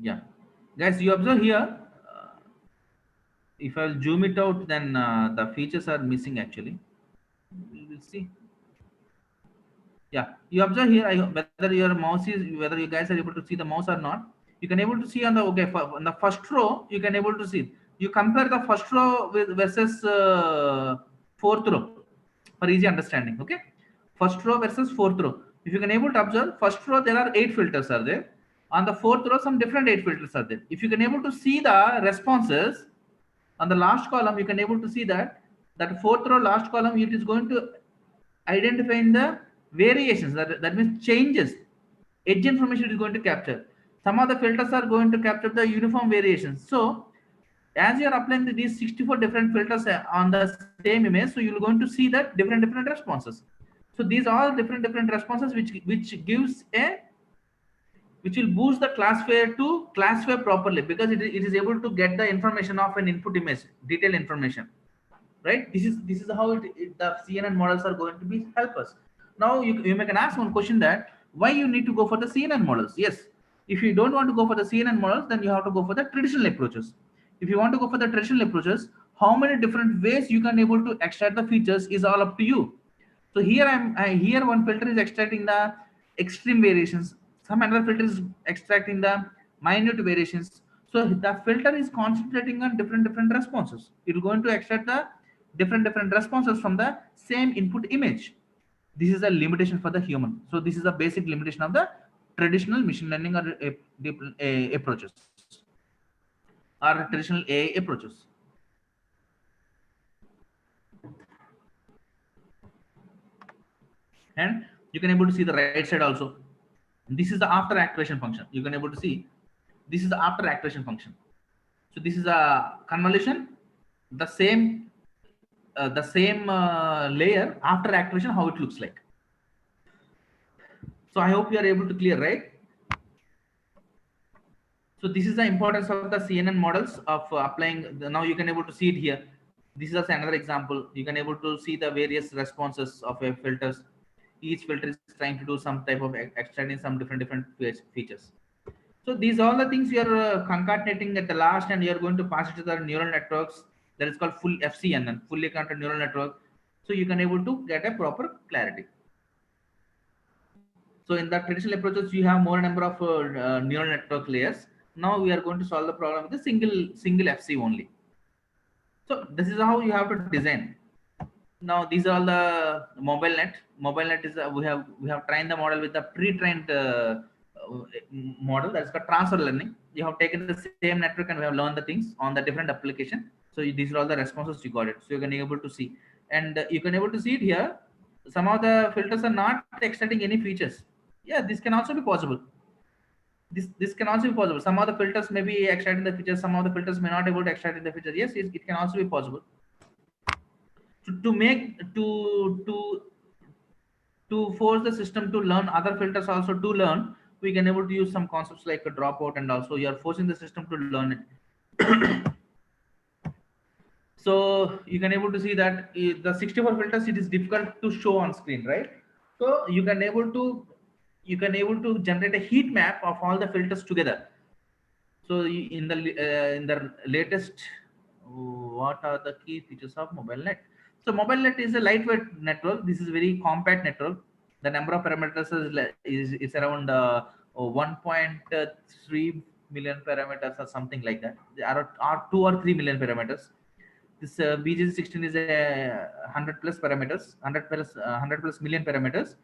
Yeah, guys, you observe here. If I'll zoom it out, then the features are missing actually. We will see. Yeah, you observe here. Whether your mouse is, whether you guys are able to see the mouse or not. You can able to see on the on the first row. You can able to see. You compare the first row with versus fourth row for easy understanding. Okay, first row versus fourth row. If you can able to observe, first row there are 8 filters are there. On the fourth row, some different 8 filters are there. If you can able to see the responses on the last column, you can able to see that fourth row last column, it is going to identify in the variations, that means changes. Edge information is going to capture. Some of the filters are going to capture the uniform variations. So as you are applying these 64 different filters on the same image, so you're going to see that different responses. So these are different responses which gives a, which will boost the classify to classify properly, because it is able to get the information of an input image, detailed information, right? This is how the CNN models are going to be help us. Now you may can ask one question, that why you need to go for the CNN models. Yes, if you don't want to go for the CNN models, then you have to go for the traditional approaches. If you want to go for the traditional approaches, how many different ways you can able to extract the features is all up to you. So here here one filter is extracting the extreme variations, some another filter is extracting the minute variations. So the filter is concentrating on different responses. It is going to extract the different responses from the same input image. This is a limitation for the human. So this is a basic limitation of the traditional machine learning or approaches, or traditional AI approaches. And you can able to see the right side also. This is the after activation function. You can able to see this is the after activation function. So this is a convolution, the same layer after activation, how it looks like. So I hope you are able to clear, right? So this is the importance of the CNN models of applying. Now you can able to see it here. This is also another example. You can able to see the various responses of a filters. Each filter is trying to do some type of extracting some different features. So these are all the things you are concatenating at the last, and you are going to pass it to the neural networks. That is called full FCNN, fully content neural network. So you can able to get a proper clarity. So in the traditional approaches, you have more number of neural network layers. Now we are going to solve the problem with a single FC only. So this is how you have to design. Now these are all the mobile net. Mobile net is we have trained the model with the pre-trained model, that's called transfer learning. You have taken the same network and we have learned the things on the different application. So these are all the responses you got it. So you can able to see, and you can able to see it here. Some of the filters are not extracting any features. Yeah, this can also be possible. This can also be possible. Some of the filters may be extracting the features. Some of the filters may not able to extract the features. Yes, it can also be possible. To force the system to learn other filters also to learn, we can able to use some concepts like a dropout, and also you are forcing the system to learn it. So you can able to see that the 64 filters, it is difficult to show on screen, right? So you can able to generate a heat map of all the filters together. So in the latest, what are the key features of mobile net? So mobile net is a lightweight network. This is very compact network. The number of parameters is around 1.3 million parameters or something like that. There are 2 or 3 million parameters. This BGC16 is a 100 plus parameters, 100 plus million parameters.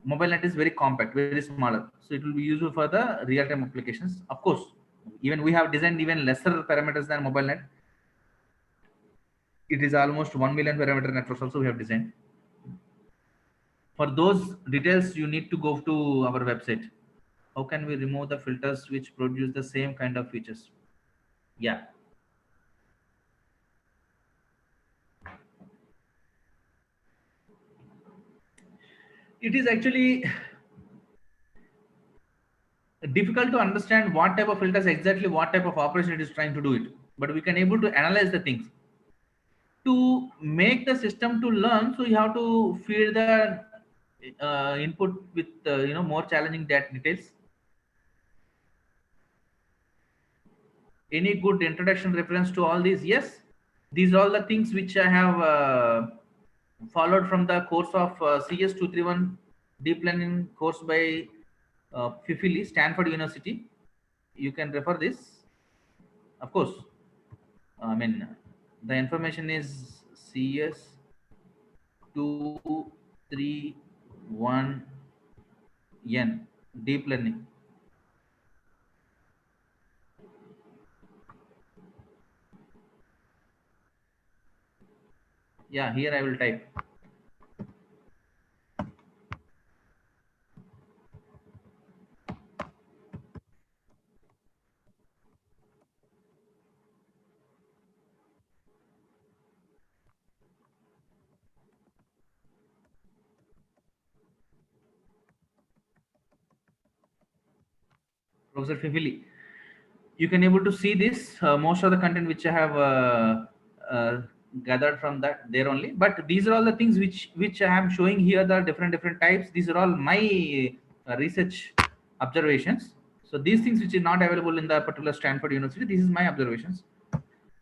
Mobile net is very compact, very smaller, so it will be useful for the real-time applications. Of course, even we have designed even lesser parameters than mobile net. It is almost 1 million parameter networks also we have designed. For those details, you need to go to our website. How can we remove the filters which produce the same kind of features? Yeah. It is actually difficult to understand what type of filters, exactly what type of operation it is trying to do it, but we can able to analyze the things to make the system to learn. So you have to feed the input with more challenging details. Any good introduction reference to all these? Yes, these are all the things which I have followed from the course of CS231 deep learning course by Fifili, Stanford University. You can refer this, of course. I mean, the information is CS231N deep learning. Yeah, here I will type. Professor Fifili. You can able to see this most of the content which I have uh, gathered from that there only. But these are all the things which I am showing here. The different types. These are all my research observations. So these things which is not available in the particular Stanford University. This is my observations.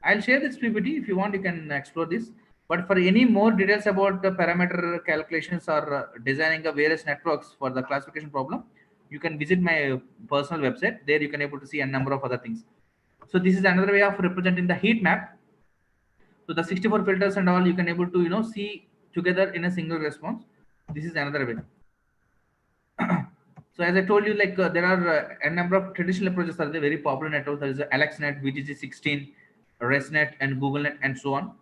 I'll share this PPT if you want. You can explore this. But for any more details about the parameter calculations or designing the various networks for the classification problem, you can visit my personal website. There you can able to see a number of other things. So this is another way of representing the heat map. So the 64 filters and all you can able to see together in a single response. This is another way. So as I told you, like there are a number of traditional approaches are there, very popular networks. There is AlexNet, VGG16, ResNet, and GoogleNet, and so on.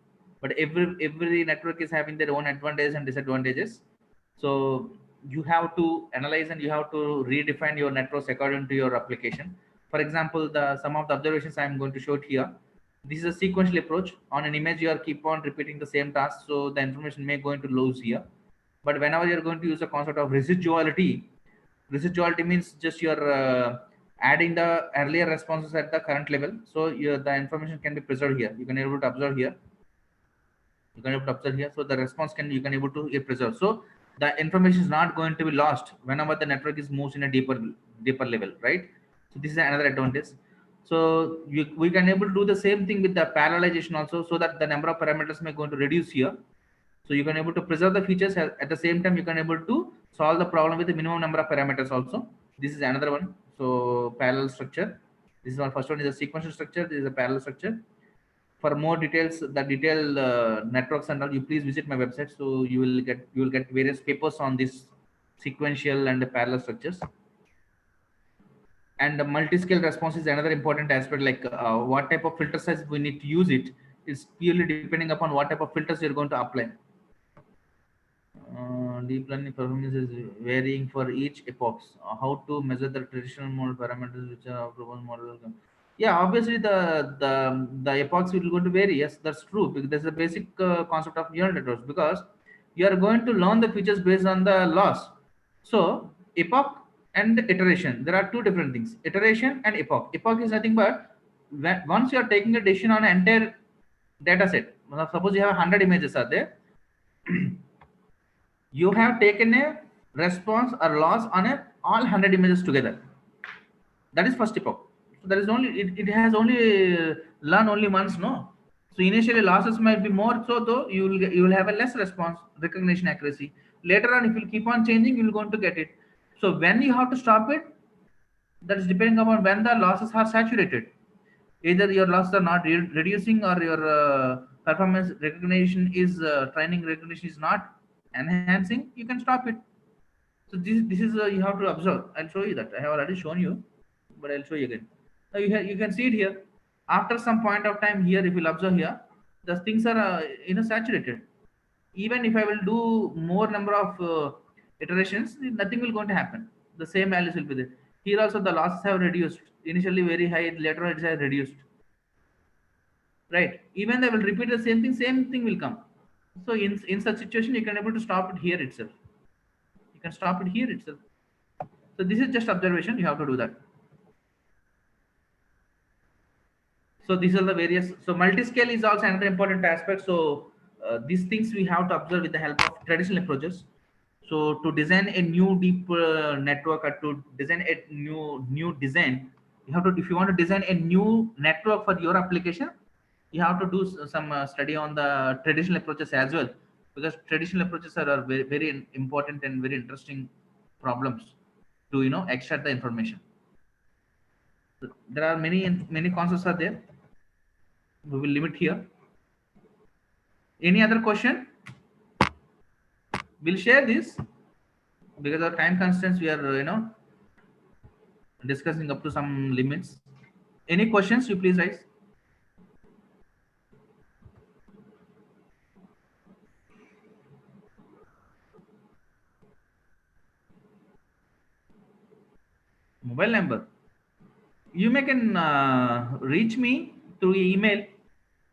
But every network is having their own advantages and disadvantages. So you have to analyze and you have to redefine your networks according to your application. For example, some of the observations I am going to show it here. This is a sequential approach. On an image, you are keep on repeating the same task, so the information may going to lose here. But whenever you are going to use the concept of residuality, residuality means just you're adding the earlier responses at the current level, so the information can be preserved here. You can able to observe here. You can able to observe here, so the response you can able to preserve. So the information is not going to be lost whenever the network is moves in a deeper level, right? So this is another advantage. So we can able to do the same thing with the parallelization also, so that the number of parameters may going to reduce here. So you can able to preserve the features at the same time. You can able to solve the problem with the minimum number of parameters also. This is another one. So parallel structure. This is one. First one is a sequential structure. This is a parallel structure. For more details, the detailed networks and all, you please visit my website. So you will get various papers on this sequential and the parallel structures. And the multi-scale response is another important aspect. Like what type of filter size we need to use it is purely depending upon what type of filters you're going to apply. Deep learning performance is varying for each epochs. How to measure the traditional model parameters which are proposed model? Yeah, obviously the epochs will going to vary. Yes, that's true, because there's a basic concept of neural networks, because you are going to learn the features based on the loss. So epoch and iteration. There are two different things: iteration and epoch. Epoch is nothing but once you are taking a decision on an entire data set. Suppose you have 100 images are there, you have taken a response or loss on all 100 images together. That is first epoch. So there is only it has only learn only once, no. So initially losses might be more, so though you will have a less response recognition accuracy. Later on, if you keep on changing, you will going to get it. So when you have to stop it, that is depending upon when the losses are saturated. Either your losses are not reducing, or your performance recognition is training recognition is not enhancing, you can stop it. So this is you have to observe. I'll show you that. I have already shown you, but I'll show you again. Now you can see it here. After some point of time here, if you'll observe here, the things are saturated. Even if I will do more number of iterations, nothing will going to happen. The same values will be there. Here also the losses have reduced. Initially very high, later on it has reduced. Right? Even they will repeat the same thing will come. So in such situation, you can able to stop it here itself. You can stop it here itself. So this is just observation. You have to do that. So these are the various. So multi-scale is also another important aspect. So these things we have to observe with the help of traditional approaches. So to design a new deep network, or to design a new design, you have to, if you want to design a new network for your application, you have to do some study on the traditional approaches as well, because traditional approaches are very, very important and very interesting problems to extract the information. So there are many concepts are there. We will limit here. Any other question? We'll share this because of time constraints. We are discussing up to some limits. Any questions? You please raise. Mobile number. You can reach me through email.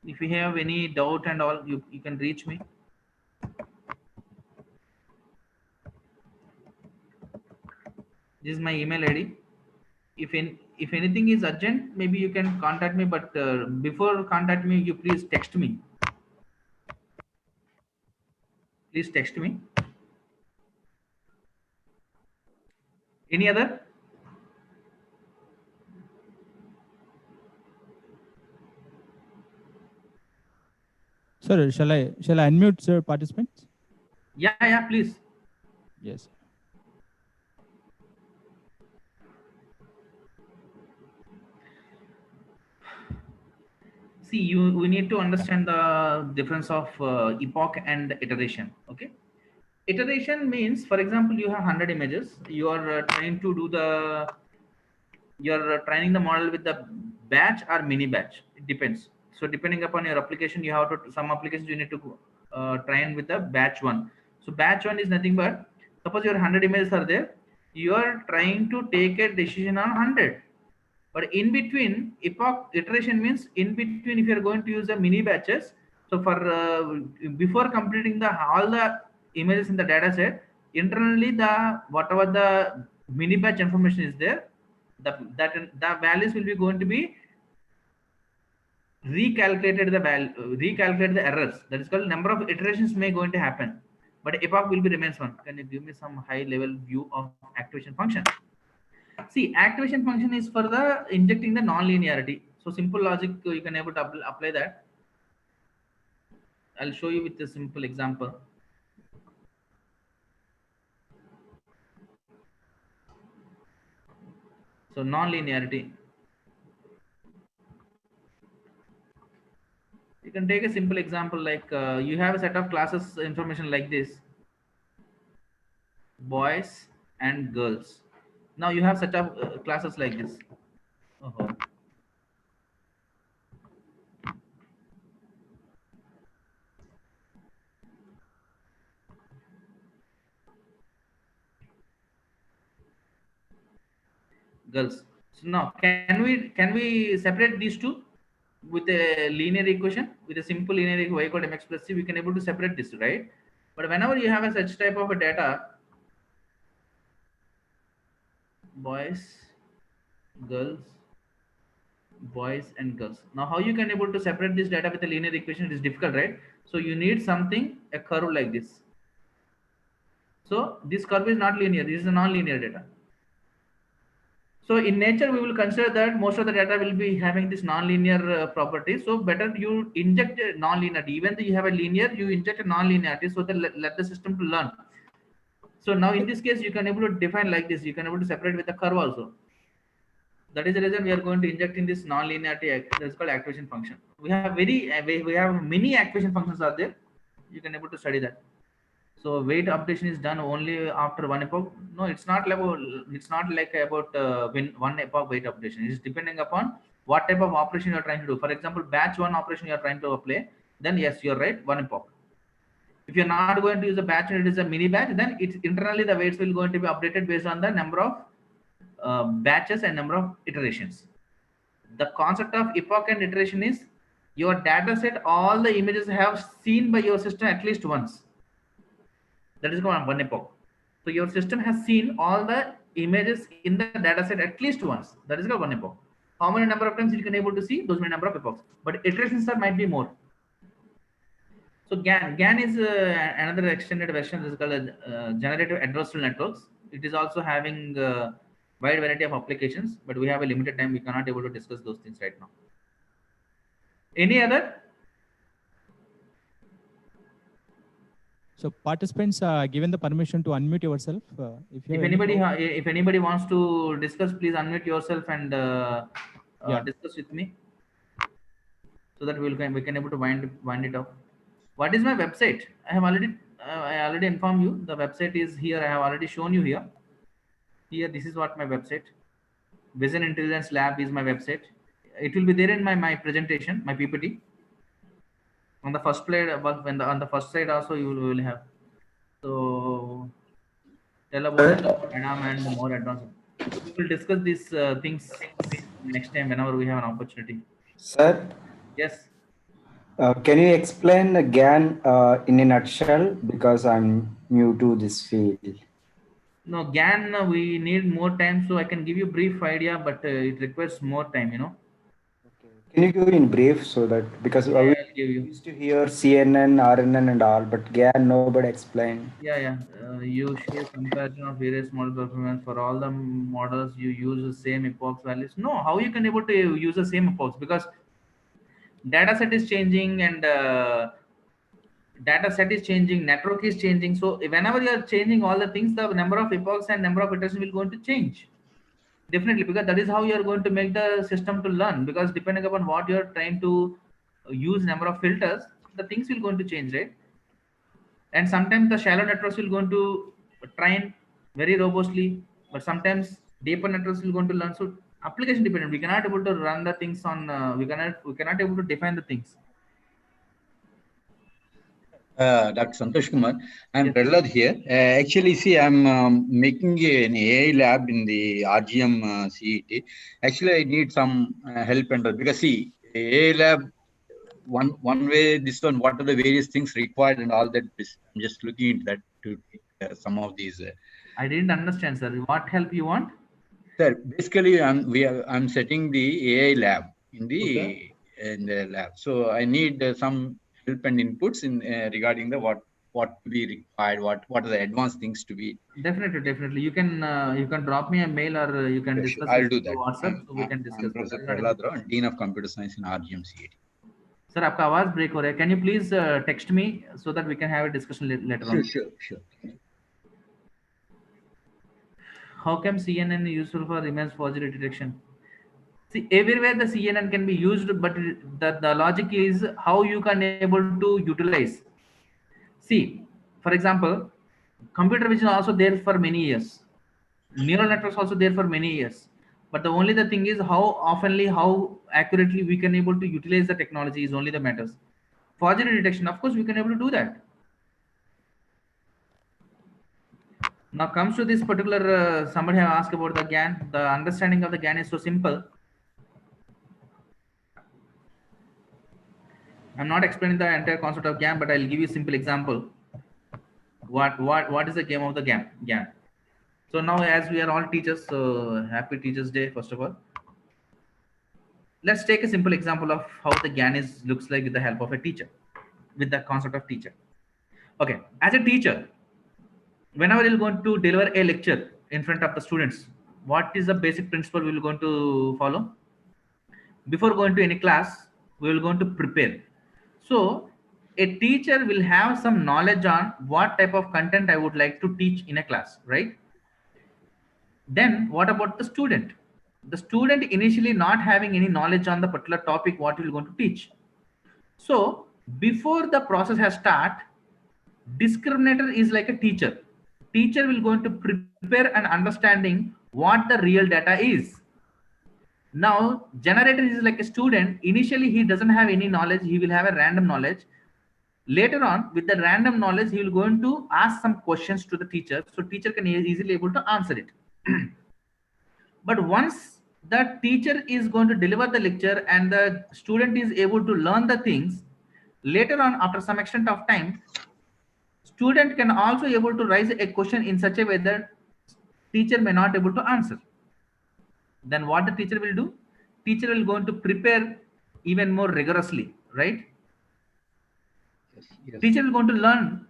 If you have any doubt and all, you can reach me. This is my email ID. If anything is urgent, maybe you can contact me. But before contact me, you please text me. Please text me. Any other? Sir, shall I unmute, sir, participants? Yeah, please. Yes. See, we need to understand the difference of epoch and iteration. Okay. Iteration means, for example, you have 100 images. You are trying to do you're training the model with the batch or mini batch. It depends. So depending upon your application, you have to, some applications you need to train with the batch one. So batch one is nothing but, suppose your 100 images are there, you are trying to take a decision on 100. But in between, epoch iteration means in between, if you are going to use the mini batches. So for before completing all the images in the data set, internally whatever the mini batch information is there, the values will be going to be recalculated, recalculate the errors. That is called number of iterations may going to happen, but epoch will be remains one. Can you give me some high level view of activation function? See, activation function is for the injecting the non-linearity. So simple logic, you can able to apply that. I'll show you with a simple example. So non-linearity. You can take a simple example like you have a set of classes information like this, boys and girls. Now you have set of classes like this. Girls. So now can we separate these two with a linear equation, with a simple linear equation y equal to mx plus c? We can able to separate this, right? But whenever you have a such type of a data, boys, girls, boys and girls. Now how you can able to separate this data with a linear equation? It is difficult, right? So you need something, a curve like this. So this curve is not linear, this is a non-linear data. So in nature, we will consider that most of the data will be having this non-linear property. So better you inject a non-linearity. Even though you have a linear, you inject a non-linearity so that let the system to learn. So now in this case, you can able to define like this. You can able to separate with the curve also. That is the reason we are going to inject in this non-linearity. That's called activation function. We have we have many activation functions are there. You can able to study that. So weight updation is done only after one epoch. No, it's not like about when one epoch weight updation. It's depending upon what type of operation you're trying to do. For example, batch one operation you're trying to apply, then yes, you're right, one epoch. If you're not going to use a batch and it is a mini batch, then it's internally the weights will going to be updated based on the number of batches and number of iterations. The concept of epoch and iteration is your data set, all the images have seen by your system at least once. That is called one epoch. So your system has seen all the images in the data set at least once. That is called one epoch. How many number of times you can able to see? Those many number of epochs. But iterations are might be more. So GAN is another extended version. This is called generative adversarial networks. It is also having wide variety of applications, but we have a limited time. We cannot able to discuss those things right now. Any other? So participants are given the permission to unmute yourself. If anybody wants to discuss, please unmute yourself and discuss with me, so that we can able to wind it up. What is my website? I already informed you. The website is here. I have already shown you here. Here, this is what my website. Vision Intelligence Lab is my website. It will be there in my presentation, my PPT. On the first slide, on the first slide also you will have. So tell about Adam and more advanced. So we will discuss these things next time whenever we have an opportunity. Sir, Yes. can you explain the GAN in a nutshell, because I'm new to this field? No, GAN, we need more time, so I can give you a brief idea, but it requires more time, you know. Can you give in brief, so that, because Yeah, we I'll give you. used to hear CNN, RNN and all, but GAN nobody explained. Yeah. You share comparison of various model performance for all the models. You use the same epoch values. No, how you can able to use the same epochs? Because data set is changing and network is changing. So whenever you are changing all the things, the number of epochs and number of iterations will going to change. Definitely, because that is how you are going to make the system to learn. Because depending upon what you are trying to use number of filters, the things will going to change, right? And sometimes the shallow networks will going to train very robustly, but sometimes deeper networks will going to learn. So application dependent. We cannot able to run the things on. We cannot able to define the things. Dr. Santosh Kumar, I'm Yes. Prahlad here. Actually, see, I'm making an AI lab in the RGM CET. Actually, I need some help and because see, AI lab, one way, this one, what are the various things required and all that. I'm just looking into that to take some of these. I didn't understand, sir. What help you want? Sir, basically, I'm setting the AI lab in the lab. So I need some help and inputs in regarding the what to be required, what are the advanced things to be. Definitely. You can drop me a mail, or you can discuss I'll this do through that. WhatsApp, so we can discuss. I'm Professor Prahlad Rao, Dean of Computer Science in RGM CET. Sir, आपका आवाज break हो रहा है. Can you please text me so that we can have a discussion later on? Sure. How come CNN is useful for image forgery detection? See, everywhere the CNN can be used, but the logic is how you can able to utilize. See, for example, computer vision also there for many years. Neural networks also there for many years. But the only the thing is how oftenly, how accurately we can able to utilize the technology is only the matters. Forgery detection, of course, we can able to do that. Now comes to this particular, somebody have asked about the GAN. The understanding of the GAN is so simple. I'm not explaining the entire concept of GAN, but I'll give you a simple example. What is the game of the GAN? So now, as we are all teachers, so happy Teachers Day, first of all. Let's take a simple example of how the GAN is looks like with the help of a teacher, with the concept of teacher. Okay, as a teacher, whenever you're going to deliver a lecture in front of the students, what is the basic principle we will going to follow? Before going to any class, we will going to prepare. So a teacher will have some knowledge on what type of content I would like to teach in a class, right? Then what about the student? The student initially not having any knowledge on the particular topic what you're going to teach. So before the process has start, discriminator is like a teacher. Teacher will going to prepare an understanding what the real data is. Now generator is like a student. Initially he doesn't have any knowledge. He will have a random knowledge. Later on, with the random knowledge, he will going to ask some questions to the teacher, so teacher can easily able to answer it. But once the teacher is going to deliver the lecture and the student is able to learn the things, later on after some extent of time, student can also able to raise a question in such a way that teacher may not able to answer. Then what the teacher will do? Teacher will going to prepare even more rigorously, right? Yes, yes. Teacher will going to learn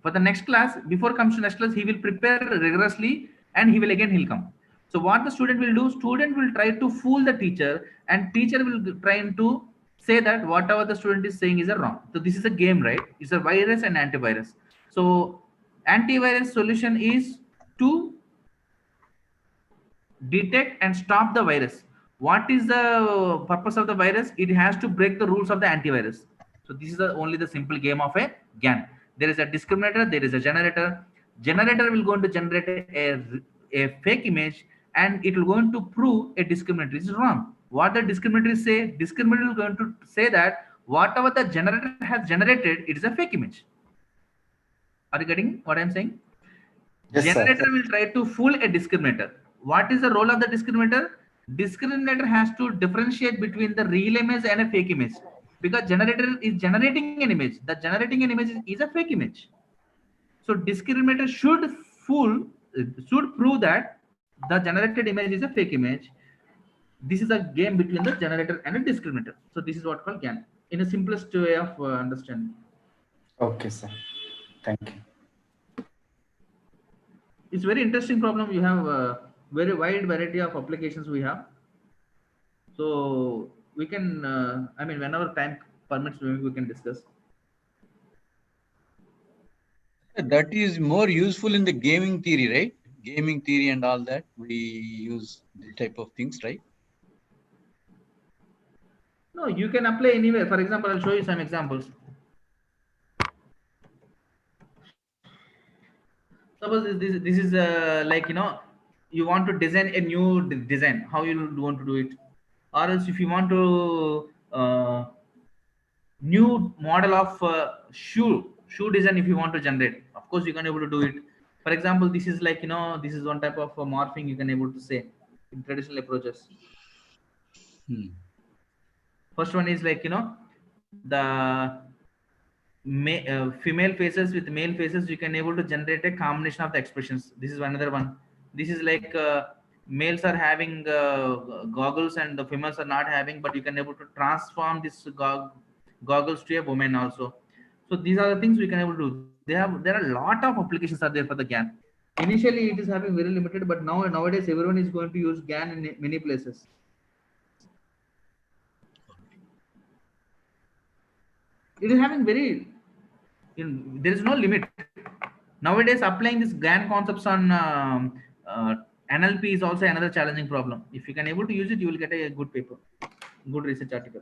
for the next class. Before comes to next class, he will prepare rigorously and he'll come. So what the student will do? Student will try to fool the teacher, and teacher will try to say that whatever the student is saying is a wrong. So this is a game, right? It's a virus and antivirus. So antivirus solution is to detect and stop the virus. What is the purpose of the virus? It has to break the rules of the antivirus. So this is only the simple game of a GAN. There is a discriminator, there is a generator. Generator will going to generate a fake image, and it will going to prove a discriminator is wrong. What the discriminator say? Discriminator is going to say that whatever the generator has generated, it is a fake image. Are you getting what I'm saying? Yes, sir. Generator will try to fool a discriminator. What is the role of the discriminator? Discriminator has to differentiate between the real image and a fake image, because generator is generating an image. The generating an image is a fake image. So discriminator should prove that the generated image is a fake image. This is a game between the generator and a discriminator. So this is what called GAN in a simplest way of understanding. Okay, sir. Thank you. It's very interesting problem. You have a very wide variety of applications we have. So we can, I mean, whenever time permits, maybe we can discuss. That is more useful in the gaming theory, right? Gaming theory and all that. We use this type of things, right? No, you can apply anywhere. For example, I'll show you some examples. Suppose this is like, you know, you want to design a new design. How you want to do it? Or else if you want to new model of shoe design, if you want to generate, of course you can able to do it. For example, this is like, you know, this is one type of morphing you can able to say in traditional approaches. First one is like, you know, the female faces with male faces, you can able to generate a combination of the expressions. This is another one. This is like males are having goggles and the females are not having, but you can able to transform this goggles to a woman also. So these are the things we can able to do. There are a lot of applications are there for the GAN. Initially it is having very limited, but nowadays everyone is going to use GAN in many places. It is having very, there is no limit. Nowadays applying this GAN concepts on NLP is also another challenging problem. If you can able to use it, you will get a good paper, good research article.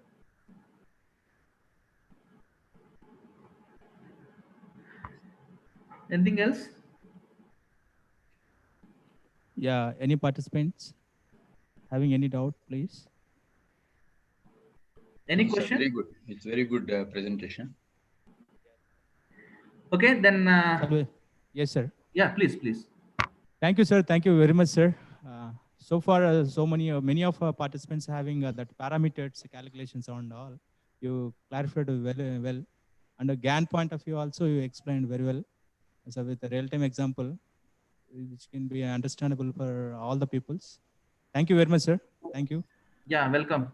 Anything else? Yeah, any participants having any doubt, please? Any It's question? very good. It's very good presentation. Okay, then. Yes, sir. Yeah, please. Thank you, sir. Thank you very much, sir. So far, many of our participants having that parameters, calculations and all, you clarified very well. And a GAN point of view also, you explained very well. So with a real-time example, which can be understandable for all the peoples. Thank you very much, sir. Thank you. Yeah, welcome.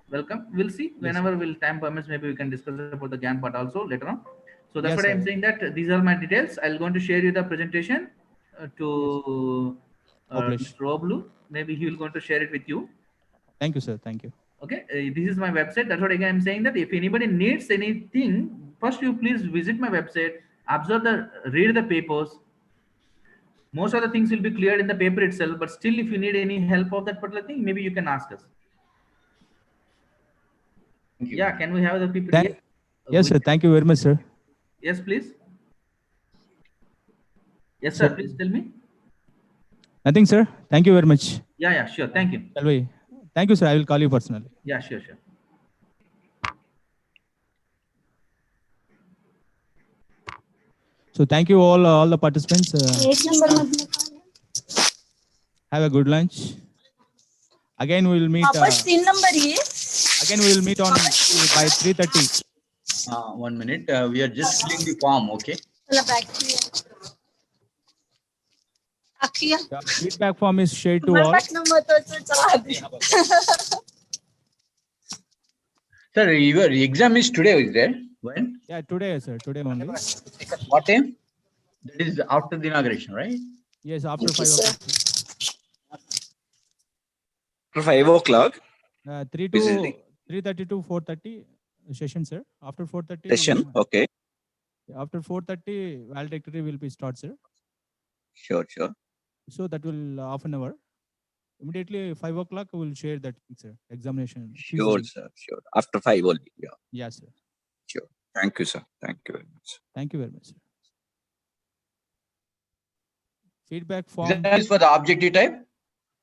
Welcome. We'll see whenever time permits. Maybe we can discuss about the GAN part also later on. So that's Yes, what I'm sir. saying, that these are my details. I'll going to share you the presentation to Publish. Mr. Oblu. Maybe he will going to share it with you. Thank you, sir. Thank you. Okay, this is my website. That's what again I'm saying, that if anybody needs anything, first you please visit my website, read the papers. Most of the things will be cleared in the paper itself, but still if you need any help of that particular thing, maybe you can ask us. Thank you. Yeah, can we have the people? Yes, sir. Thank you very much, sir. Yes, please. Yes, sir. Please tell me. Nothing, sir. Thank you very much. Yeah, sure. Thank you. Shall we? Thank you, sir. I will call you personally. Yeah, sure. So thank you all the participants. Have a good lunch. Again, we will meet. Again, we will meet on by 3:30. 1 minute. We are just filling the form. Okay. The feedback form is shared to all. Sir, your exam is today, is there? When? Yeah, today, sir. Today only. What time? That is after the inauguration, right? Yes, after 5 o'clock. After 5 o'clock. 3:30 to 4:30 session, sir. After 4:30 Session. Okay. After 4:30, valedictory will be start, sir. Sure. So that will half an hour. Immediately 5 o'clock, we will share that, sir. Examination. Sure, sir. Sure. After 5 only. Yeah. Yes, sir. Sure. Thank you, sir. Thank you very much. Thank you very much, sir. Feedback form. That is for the objective type?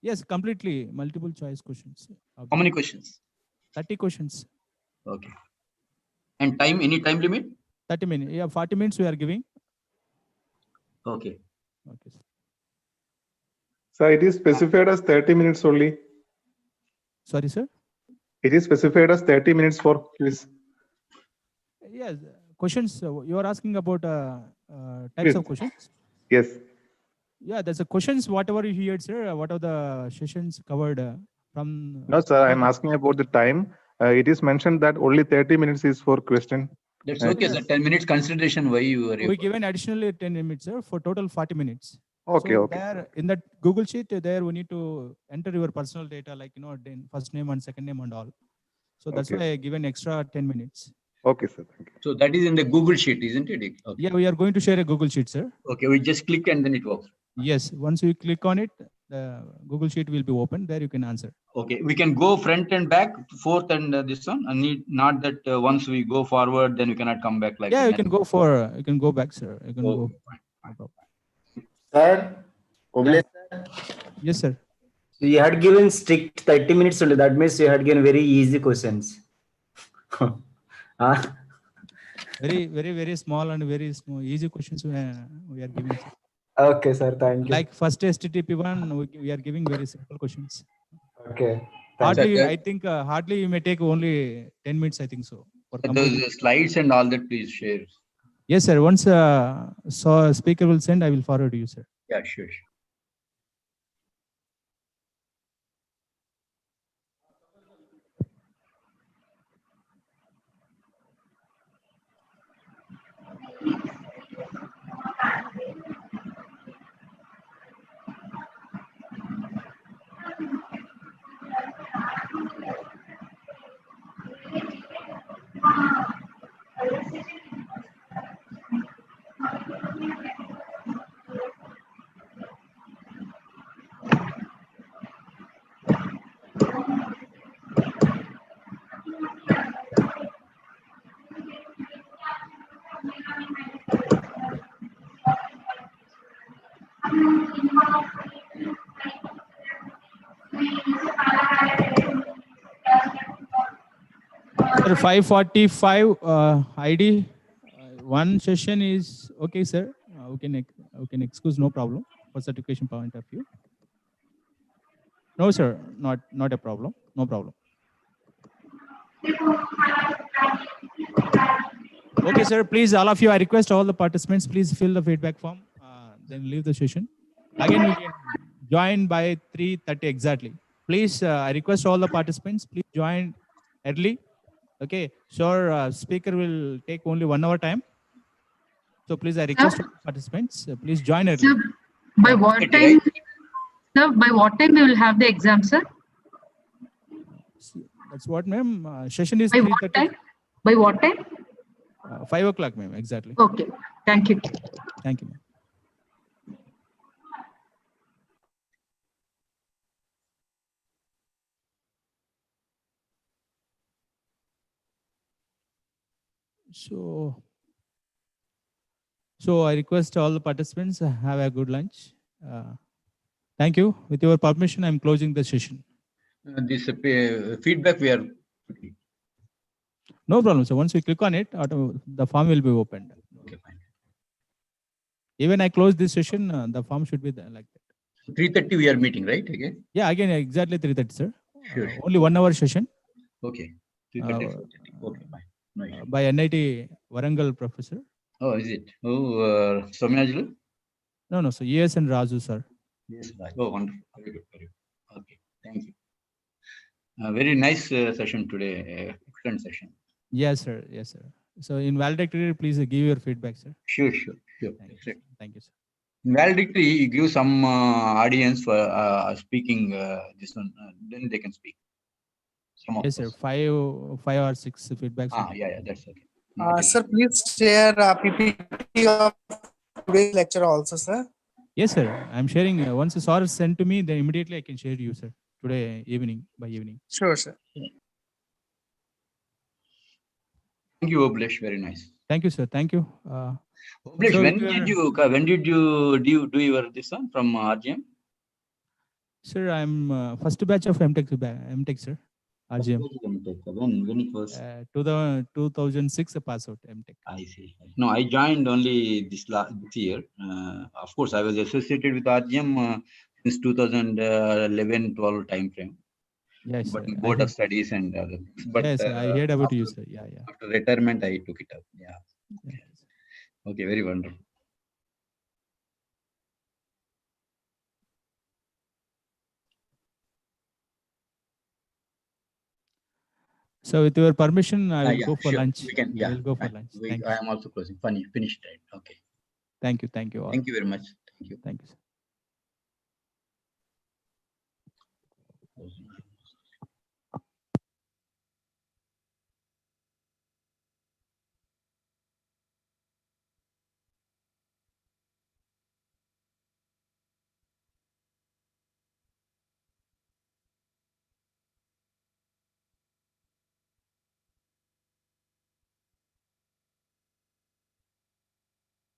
Yes, completely. Multiple choice questions. How many questions? 30 questions. Okay. And time, any time limit? 30 minutes. Yeah, 40 minutes we are giving. Okay. Okay, sir. So it is specified as 30 minutes only. Sorry, sir. It is specified as 30 minutes for quiz. Yes, questions. You are asking about types Yes. of questions. Yes. Yeah, there's a questions, whatever you heard, sir. What are the sessions covered from? No, sir, I'm asking about the time. It is mentioned that only 30 minutes is for question. That's okay, sir. 10 minutes consideration. Why you are? We given additionally 10 minutes, sir, for total 40 minutes. Okay, so okay. There, in that Google Sheet, there we need to enter your personal data, like, first name and second name and all. So that's Okay. why I given extra 10 minutes. Okay, sir. Thank you. So that is in the Google Sheet, isn't it? Okay. Yeah, we are going to share a Google Sheet, sir. Okay, we just click and then it works. Yes, once you click on it, the Google Sheet will be open. There you can answer. Okay, we can go front and back, forth and this one. And not that once we go forward, then we cannot come back like. Yeah, that. you can go back, sir. You can go. No problem. Sir, Oble, sir. Yes, sir. So you had given strict 30 minutes only. That means you had given very easy questions. Very small and very small, easy questions we are giving. Sir. Okay, sir. Thank you. Like first Sttp one, we are giving very simple questions. Okay. Hardly, I think, hardly you may take only 10 minutes, I think so. For Those slides and all that, please share. Yes, sir. Once speaker will send, I will forward to you, sir. Yeah, sure. Sir, 5:45 ID. One session is okay, sir. We can excuse, no problem, for certification point of view. No, sir, not a problem. No problem. Okay, sir. Please, all of you, I request all the participants, please fill the feedback form. then leave the session. Again, we can join by 3:30 exactly. Please, I request all the participants, please join early. Okay, sure, speaker will take only 1 hour time. So please, I request all the participants, please join early. Sir, by what time? Sir, by what time we will have the exam, sir? That's what, ma'am. Session is By what 3:30. time? By what time? 5 o'clock, ma'am. Exactly. Okay. Thank you. Thank you, ma'am. So I request all the participants have a good lunch. Thank you. With your permission, I'm closing the session. This feedback we are. No problem. So once we click on it, the form will be opened. Okay, fine. Even I close this session, the form should be there like that. 3:30 we are meeting, right? Again? Yeah, again, exactly 3:30, sir. Sure. Only 1 hour session. Okay. 3:30, 4:30. Okay, fine. No issue. By NIT Warangal professor. Oh, is it? Oh, Somyajulu? No, so ES and Razu, sir. Yes, right. Oh, wonderful. Very good. Very good. Okay, thank you. Very nice session today. Excellent session. Yes, sir. Yes, sir. So in valedictory, please give your feedback, sir. Sure. Thank you, sir. In valedictory, you give some audience for speaking this one, then they can speak. Yes, sir. 5 or 6 feedbacks. Yeah, that's okay. Sir, please share PPT of today's lecture also, sir. Yes, sir. I'm sharing. Once the source sent to me, then immediately I can share you, sir. Today evening, by evening. Sure, sir. Thank you, Oblesh. Very nice. Thank you, sir. Thank you. Oblesh, so when did you do your this one from RGM? Sir, I'm first batch of MTech, sir. RGM. When it was? 2006 pass out MTech. I see. No, I joined only this year. Of course, I was associated with RGM since 2011-12 time frame. Yes, but sir. board of studies and other things. But yes, I heard about you, sir. Yeah. After retirement, I took it up. Yeah. Okay, very wonderful. So with your permission, I will go for sure. lunch. We can, I will go for lunch. I am also closing. Funny, finished it. Okay. Thank you all. Thank you very much. Thank you, sir.